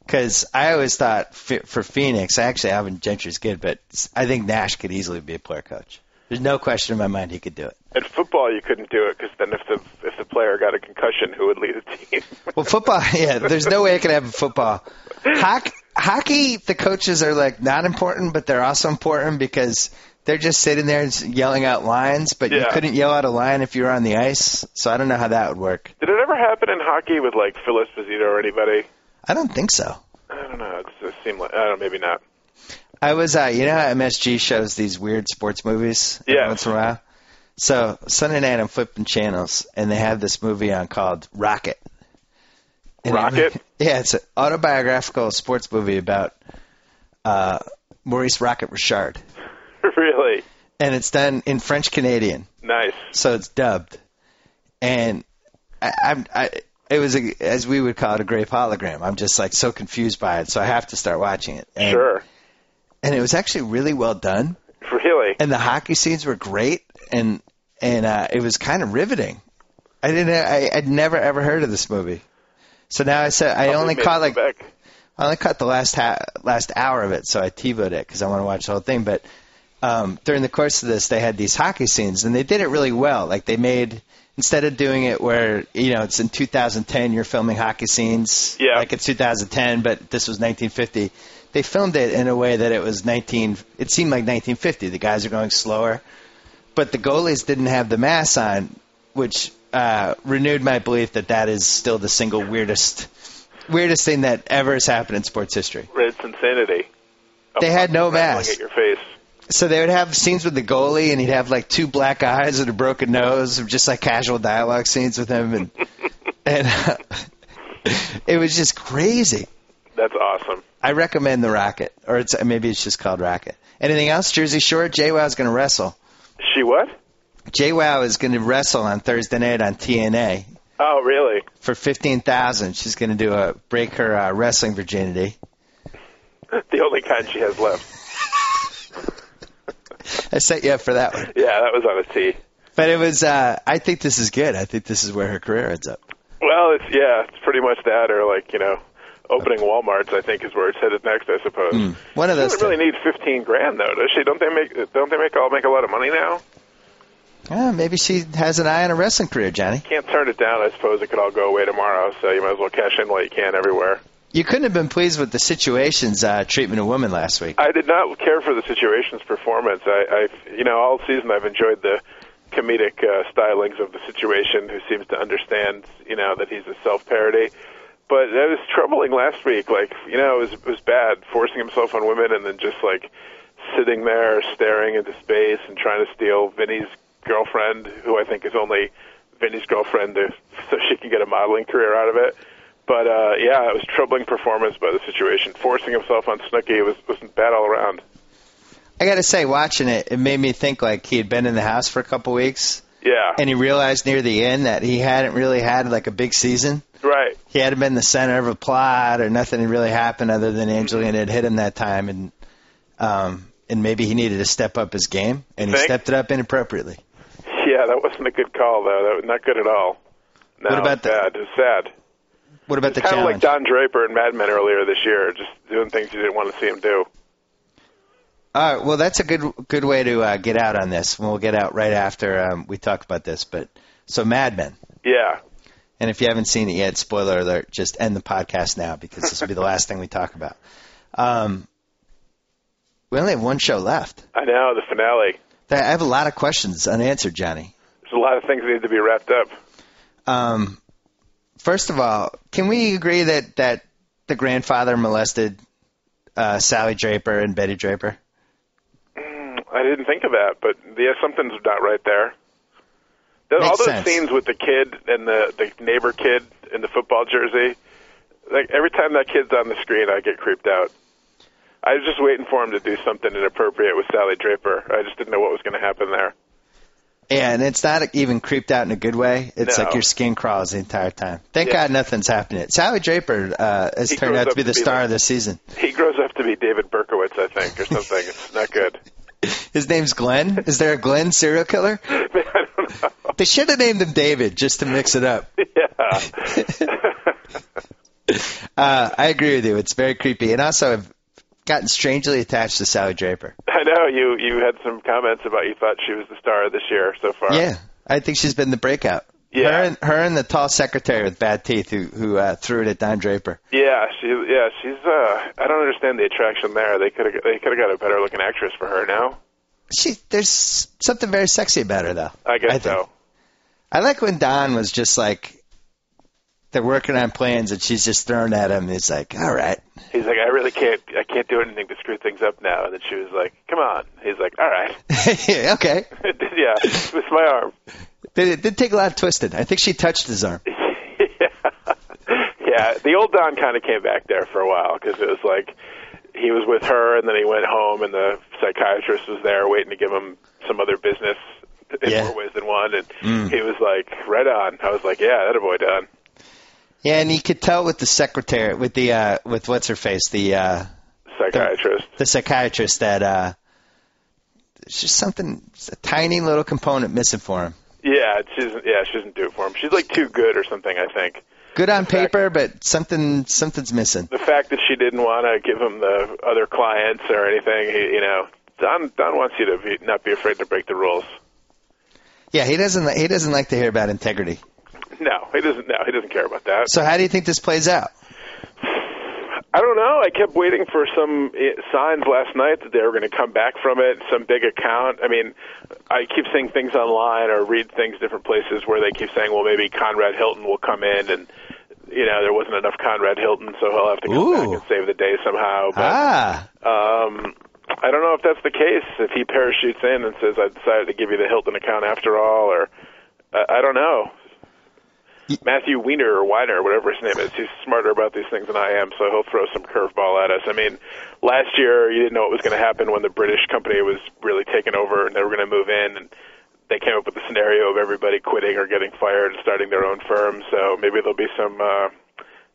Because I always thought for Phoenix, actually Alvin Gentry's good, but I think Nash could easily be a player coach. There's no question in my mind he could do it. In football, you couldn't do it because then if the player got a concussion, who would lead the team? Well, football, yeah, there's no way it could happen in football. Hockey, the coaches are like not important, but they're also important because they're just sitting there and yelling out lines, but you couldn't yell out a line if you were on the ice, so I don't know how that would work. Did it ever happen in hockey with like Phil Esposito or anybody? I don't think so. I don't know. It seemed like, I don't know, maybe not. I was, how MSG shows these weird sports movies once in a while? So Sunday night I'm flipping channels, and they have this movie on called Rocket. And Rocket? Yeah, it's an autobiographical sports movie about Maurice Rocket Richard. Really? And it's done in French Canadian. Nice. So it's dubbed. And it was, as we would call it, a grape hologram. I'm just like so confused by it, so I have to start watching it. And, sure. And it was actually really well done. Really? And the hockey scenes were great, and it was kind of riveting. I'd never ever heard of this movie. So now I only caught the last hour of it, so I TiVoed it because I want to watch the whole thing. But during the course of this, they had these hockey scenes, and they did it really well. Like they made, instead of doing it where it's in 2010, you're filming hockey scenes, like it's 2010, but this was 1950. They filmed it in a way that it seemed like 1950. The guys are going slower, but the goalies didn't have the masks on, which renewed my belief that is still the single weirdest thing that ever has happened in sports history. It's insanity. They had no masks. At your face. So they would have scenes with the goalie, and he'd have like 2 black eyes and a broken nose, just like casual dialogue scenes with him, and it was just crazy. That's awesome. I recommend the Rocket, or maybe it's just called Rocket. Anything else? Jersey Shore, JWoww's going to wrestle. She what? JWoww is going to wrestle on Thursday night on TNA. Oh, really? For $15,000, she's going to break her wrestling virginity. The only kind she has left. I set you up for that one. Yeah, that was on a tee. But it was. I think this is good. I think this is where her career ends up. Well, it's pretty much that, or opening Walmarts, I think, is where it's headed next, I suppose. One of those. She doesn't really need $15,000 though, does she? Don't they make a lot of money now? Maybe she has an eye on a wrestling career, Johnny. Can't turn it down. I suppose it could all go away tomorrow, so you might as well cash in while you can everywhere. You couldn't have been pleased with the Situation's treatment of women last week. I did not care for the Situation's performance. I all season I've enjoyed the comedic stylings of the Situation, who seems to understand, that he's a self-parody. But that was troubling last week. It was bad, forcing himself on women and then just sitting there staring into space and trying to steal Vinny's girlfriend, who I think is only Vinny's girlfriend, so she can get a modeling career out of it. But it was a troubling performance by the Situation. Forcing himself on Snooki was bad all around. I got to say, watching it made me think like he had been in the house for a couple weeks. Yeah. And he realized near the end that he hadn't really had a big season. Right. He hadn't been the center of a plot, or nothing had really happened other than Angelina had hit him that time, and maybe he needed to step up his game, and he stepped it up inappropriately. Yeah, that wasn't a good call, though. That was not good at all. No, what about bad. It was sad. What about the challenge? Kind of like Don Draper and Mad Men earlier this year, just doing things you didn't want to see him do. All right, well, that's a good way to get out on this. We'll get out right after we talk about this. So Mad Men. Yeah. And if you haven't seen it yet, spoiler alert, just end the podcast now because this will be the last thing we talk about. We only have one show left. I know, the finale. I have a lot of questions unanswered, Johnny. There's a lot of things that need to be wrapped up. First of all, can we agree that the grandfather molested Sally Draper and Betty Draper? I didn't think of that, but something's not right there. All those scenes with the kid and the neighbor kid in the football jersey, Like every time that kid's on the screen, I get creeped out. I was just waiting for him to do something inappropriate with Sally Draper. I just didn't know what was going to happen there. Yeah, and it's not even creeped out in a good way. It's like your skin crawls the entire time. Thank God nothing's happening. Sally Draper has turned out to be the star of this season. He grows up to be David Berkowitz, I think, or something. It's not good. His name's Glenn? Is there a Glenn serial killer? I don't know. They should have named him David just to mix it up. Yeah. I agree with you. It's very creepy. And also, I've gotten strangely attached to Sally Draper. I know. You had some comments about you thought she was the star of this year so far. Yeah. I think she's been the breakout. Yeah. Her and the tall secretary with bad teeth who threw it at Don Draper. Yeah, she's I don't understand the attraction there. They could have got a better looking actress for her now. There's something very sexy about her though. I guess so. I like when Don was just like, they're working on plans and she's just thrown at him. He's like, all right. He's like, I can't do anything to screw things up now. And then she was like, come on. He's like, all right. Yeah, okay. Yeah, twist my arm. It did take a lot of twisting. I think she touched his arm. Yeah, the old Don kind of came back there for a while because it was like he was with her and then he went home and the psychiatrist was there waiting to give him some other business in more ways than one. And he was like, right on. I was like, yeah, that a boy, Don. Yeah, and you could tell with the secretary, with what's her face, the psychiatrist, the psychiatrist that there's just a tiny little component missing for him. Yeah, she doesn't do it for him. She's like too good or something, I think. Good on paper, but something's missing. The fact that she didn't want to give him the other clients or anything, Don wants you to not be afraid to break the rules. Yeah, he doesn't like to hear about integrity. No, he doesn't. No, he doesn't care about that. So how do you think this plays out? I don't know. I kept waiting for some signs last night that they were going to come back from it, some big account. I mean, I keep seeing things online or read things different places where they keep saying, well, maybe Conrad Hilton will come in and, there wasn't enough Conrad Hilton, so he'll have to come back and save the day somehow. But, I don't know if that's the case, if he parachutes in and says, I decided to give you the Hilton account after all, or I don't know. Matthew Weiner or Weiner, whatever his name is, he's smarter about these things than I am, so he'll throw some curveball at us. I mean, last year you didn't know what was going to happen when the British company was really taking over and they were going to move in, and they came up with the scenario of everybody quitting or getting fired and starting their own firm, so maybe there'll be some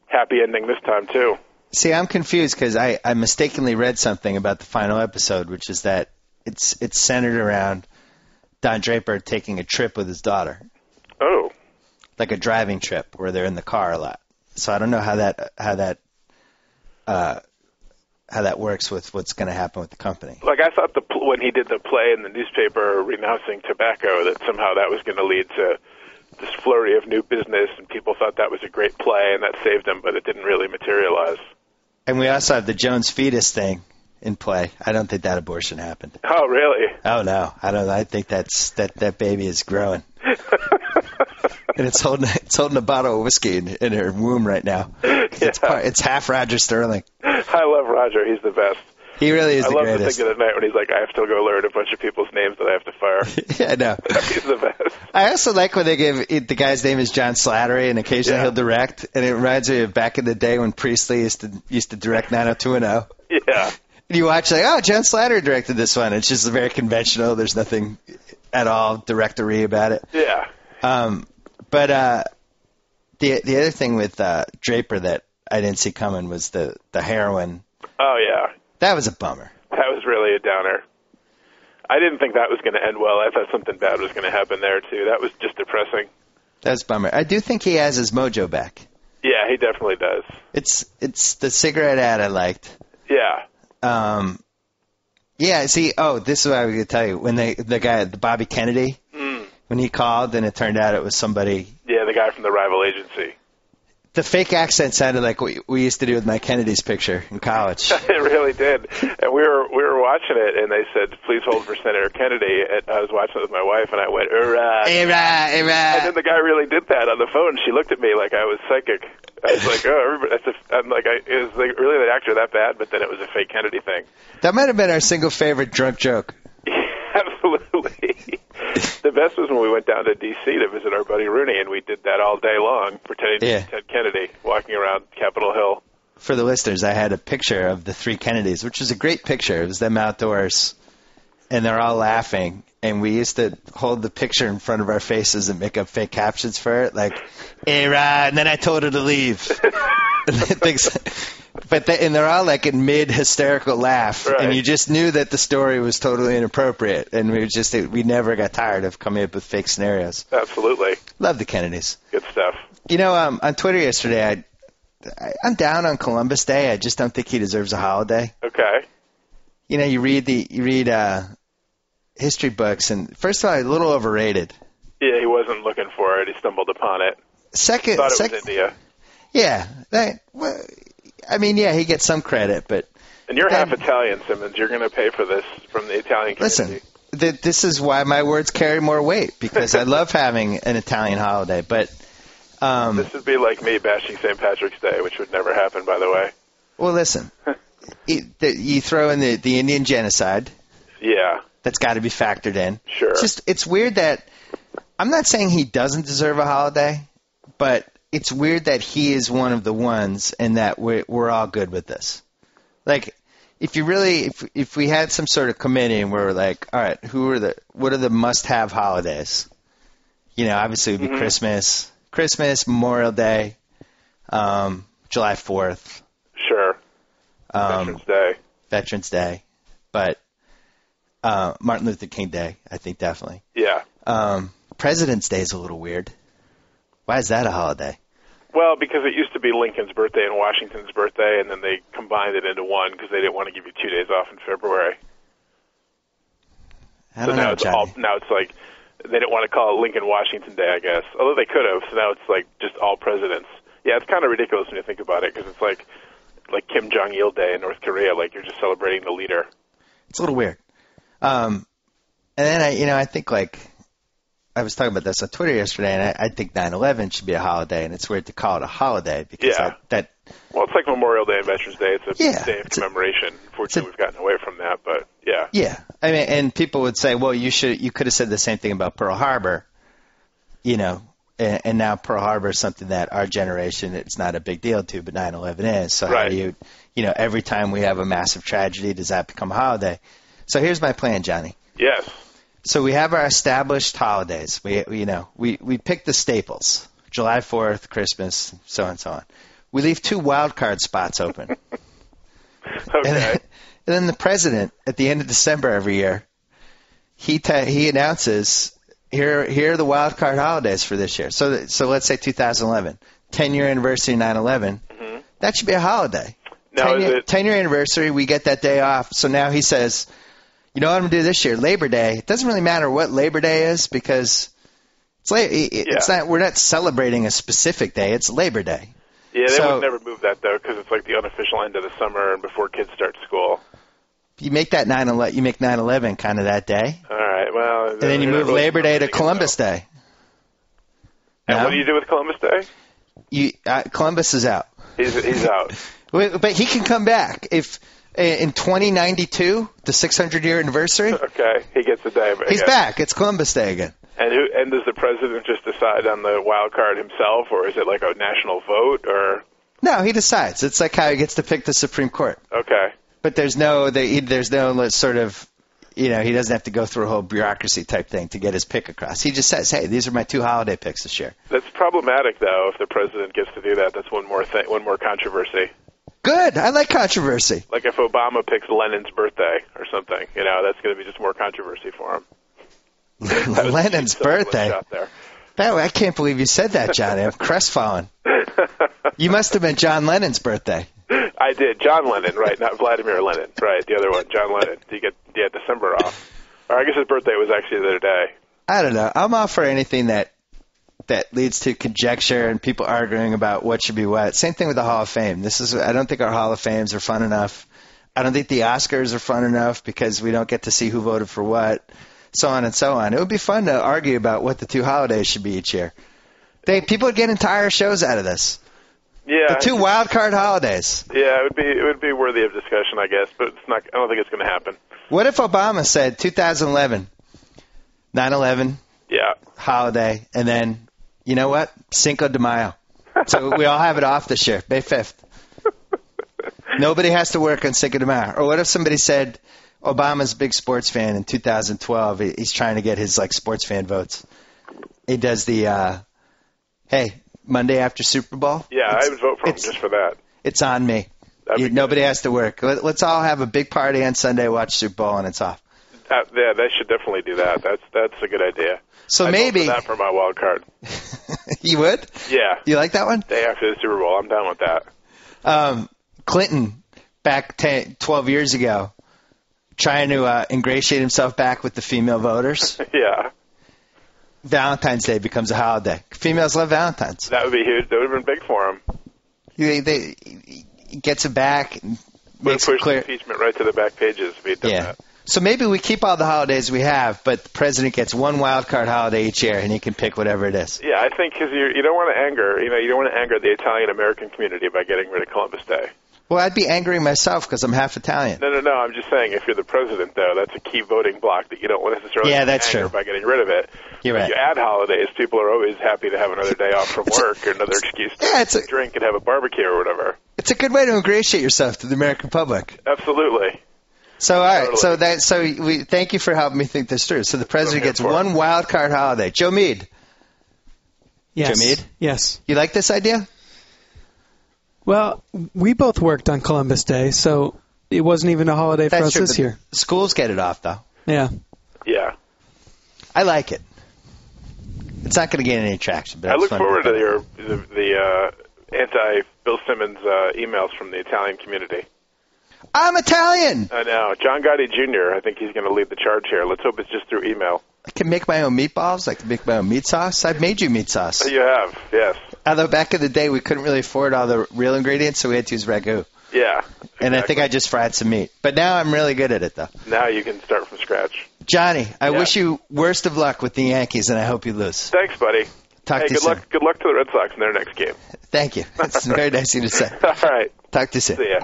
happy ending this time too. See, I'm confused because I mistakenly read something about the final episode, which is that it's centered around Don Draper taking a trip with his daughter. Oh. Like a driving trip where they're in the car a lot. So I don't know how that works with what's going to happen with the company. Like I thought when he did the play in the newspaper renouncing tobacco, that somehow that was going to lead to this flurry of new business, and people thought that was a great play, and that saved him, but it didn't really materialize. And we also have the Jones fetus thing in play. I don't think that abortion happened. Oh, really? Oh, no. I don't. I think that baby is growing. And it's holding a bottle of whiskey in her womb right now. Yeah. It's half Roger Sterling. I love Roger. He's the best. He really is the greatest. I love the thing of the night when he's like, I have to go learn a bunch of people's names that I have to fire. Yeah, I know. He's the best. I also like when they give the guy's name is John Slattery, and occasionally he'll direct, and it reminds me of back in the day when Priestley used to direct 90210. Yeah. And you watch like, oh, John Slattery directed this one. It's just very conventional. There's nothing at all directory about it. Yeah. But the other thing with Draper that I didn't see coming was the heroin. Oh, yeah. That was a bummer. That was really a downer. I didn't think that was going to end well. I thought something bad was going to happen there, too. That was just depressing. That was a bummer. I do think he has his mojo back. Yeah, he definitely does. It's the cigarette ad I liked. Yeah. Yeah, see, this is what I was going to tell you. When the Bobby Kennedy, when he called and it turned out it was somebody. Yeah, the guy from the rival agency. The fake accent sounded like what we used to do with my Kennedy's picture in college. It really did. And we were watching it, and they said, please hold for Senator Kennedy. And I was watching it with my wife, and I went, hurrah. Hurrah, hurrah. And then the guy really did that on the phone. She looked at me like I was psychic. I was like, I'm like, is really the actor that bad? But then it was a fake Kennedy thing. That might have been our single favorite drunk joke. Absolutely. The best was when we went down to D.C. to visit our buddy Rooney, and we did that all day long, pretending to be Ted Kennedy, walking around Capitol Hill. For the listeners, I had a picture of the three Kennedys, which was a great picture. It was them outdoors, and they're all laughing. And we used to hold the picture in front of our faces and make up fake captions for it, like, hey, Rod, and then I told her to leave. And they're all like in mid-hysterical laugh, right. And you just knew that the story was totally inappropriate. And we never got tired of coming up with fake scenarios. Absolutely. Love the Kennedys. Good stuff. You know, on Twitter yesterday, I'm down on Columbus Day. I just don't think he deserves a holiday. Okay. You know, you read history books, and first of all, a little overrated. Yeah, he wasn't looking for it. He stumbled upon it. Thought it was India. Yeah. He gets some credit, but... And you're half Italian, Simmons. You're going to pay for this from the Italian community. Listen, this is why my words carry more weight, because I love having an Italian holiday, but... this would be like me bashing St. Patrick's Day, which would never happen, by the way. Well, listen. You throw in the Indian genocide. Yeah. That's got to be factored in. Sure. It's weird that... I'm not saying he doesn't deserve a holiday, but it's weird that he is one of the ones and that we're all good with this. Like, if we had some sort of committee and we're like, all right, what are the must-have holidays? You know, obviously it would be Christmas, Memorial Day, July 4th. Sure. Veterans Day. But Martin Luther King Day, I think definitely. Yeah. President's Day is a little weird. Why is that a holiday? Well, because it used to be Lincoln's birthday and Washington's birthday, and then they combined it into one because they didn't want to give you 2 days off in February. I don't know, Johnny. Now it's like they didn't want to call it Lincoln-Washington Day, I guess. Although they could have, so now it's like just all presidents. Yeah, it's kind of ridiculous when you think about it because it's like Kim Jong-il Day in North Korea, like you're just celebrating the leader. It's a little weird. And then I think I was talking about this on Twitter yesterday, and I think 9/11 should be a holiday, and it's weird to call it a holiday because that. Well, it's like Memorial Day and Veterans Day. It's a day of commemoration. Unfortunately, we've gotten away from that, but yeah. Yeah, I mean, and people would say, well, you could have said the same thing about Pearl Harbor, you know, and now Pearl Harbor is something that our generation it's not a big deal to, but 9/11 is. So how do you every time we have a massive tragedy, does that become a holiday? So here's my plan, Johnny. Yes. So we have our established holidays. We pick the staples: July 4th, Christmas, so on and so on. We leave 2 wild card spots open. Okay. And then the president, at the end of December every year, he announces here are the wild card holidays for this year. So let's say 2011, 10-year anniversary of 9/11. Mm-hmm. That should be a holiday. Now 10-year anniversary, we get that day off. So now he says, you know what I'm going to do this year? Labor Day. It doesn't really matter what Labor Day is because we're not celebrating a specific day. It's Labor Day. Yeah, they would never move that, though, because it's like the unofficial end of the summer and before kids start school. You make that 9/11 kind of that day. All right, well. And then you move Labor Day to Columbus Day. And what do you do with Columbus Day? Columbus is out. He's out. But he can come back. If in 2092, the 600-year anniversary. Okay, he gets a day. He's back. It's Columbus Day again. And does the president just decide on the wild card himself, or is it like a national vote, or? No, he decides. It's like how he gets to pick the Supreme Court. Okay. But there's no sort of, he doesn't have to go through a whole bureaucracy type thing to get his pick across. He just says, hey, these are my 2 holiday picks this year. That's problematic, though, if the president gets to do that. That's one more controversy. Good. I like controversy. Like if Obama picks Lenin's birthday or something, that's going to be just more controversy for him. Lenin's birthday? I can't believe you said that, Johnny. I'm crestfallen. You must have been John Lennon's birthday. I did. John Lennon, right, not Vladimir Lenin. Right, the other one, John Lennon. You get December off. Or I guess his birthday was actually the other day. I don't know. I'm all for anything that leads to conjecture and people arguing about what should be what. Same thing with the Hall of Fame. I don't think our Hall of Fames are fun enough. I don't think the Oscars are fun enough because we don't get to see who voted for what, so on and so on. It would be fun to argue about what the 2 holidays should be each year. People would get entire shows out of this. Yeah. The 2 wild card holidays. Yeah, it would be worthy of discussion, I guess, but it's not. I don't think it's going to happen. What if Obama said 2011, 9/11, Yeah. holiday, and then, you know what? Cinco de Mayo. So we all have it off this year, May 5th. Nobody has to work on Cinco de Mayo. Or what if somebody said Obama's a big sports fan in 2012? He's trying to get his sports fan votes. He does the, hey, Monday after Super Bowl? Yeah, I would vote for him just for that. It's on me. Nobody has to work. Let's all have a big party on Sunday, watch Super Bowl, and it's off. Yeah, they should definitely do that. That's a good idea. So I'd maybe vote for that for my wild card. You would? Yeah. You like that one? Day after the Super Bowl, I'm down with that. Clinton, back 12 years ago, trying to ingratiate himself back with the female voters. Yeah. Valentine's Day becomes a holiday. Females love Valentine's. That would be huge. That would have been big for him. He gets it back and makes it clear. Impeachment right to the back pages. If he'd done that. So maybe we keep all the holidays we have, but the president gets one wild card holiday each year, and he can pick whatever it is. Yeah, I think because you don't want to anger, you don't want to anger the Italian American community by getting rid of Columbus Day. Well, I'd be angering myself because I'm half Italian. No. I'm just saying, if you're the president, though, that's a key voting block that you don't necessarily anger by getting rid of it. You're right. If you add holidays, people are always happy to have another day off from work or another excuse to drink and have a barbecue or whatever. It's a good way to ingratiate yourself to the American public. Absolutely. So, all right. Totally. So we thank you for helping me think this through. So the president gets one wild card holiday. Joe Meade. Yes. Joe Meade? Yes. You like this idea? Well, we both worked on Columbus Day, so it wasn't even a holiday for us this year. Schools get it off, though. Yeah. Yeah. I like it. It's not going to gain any traction. But I look forward to the anti-Bill Simmons emails from the Italian community. I'm Italian! I know. John Gotti Jr., I think he's going to lead the charge here. Let's hope it's just through email. I can make my own meatballs. I can make my own meat sauce. I've made you meat sauce. You have, yes. Although back in the day, we couldn't really afford all the real ingredients, so we had to use ragu. Yeah. Exactly. And I think I just fried some meat. But now I'm really good at it, though. Now you can start from scratch. Johnny, I wish you worst of luck with the Yankees, and I hope you lose. Thanks, buddy. Talk to you soon. Good luck to the Red Sox in their next game. Thank you. That's very nice of you to say. All right. Talk to you soon. See ya.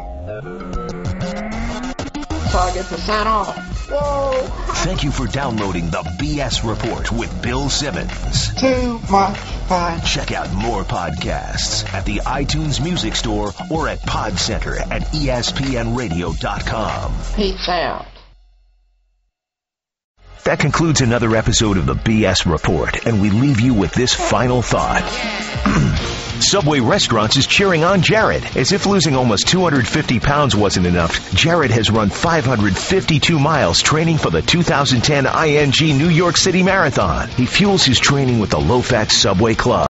So I get the sign off. Whoa! Thank you for downloading the BS Report with Bill Simmons. Too much fun. Check out more podcasts at the iTunes Music Store or at PodCenter at ESPNRadio.com. Peace out. That concludes another episode of the BS Report, and we leave you with this final thought. Subway Restaurants is cheering on Jared. As if losing almost 250 pounds wasn't enough, Jared has run 552 miles training for the 2010 ING New York City Marathon. He fuels his training with the low-fat Subway Club.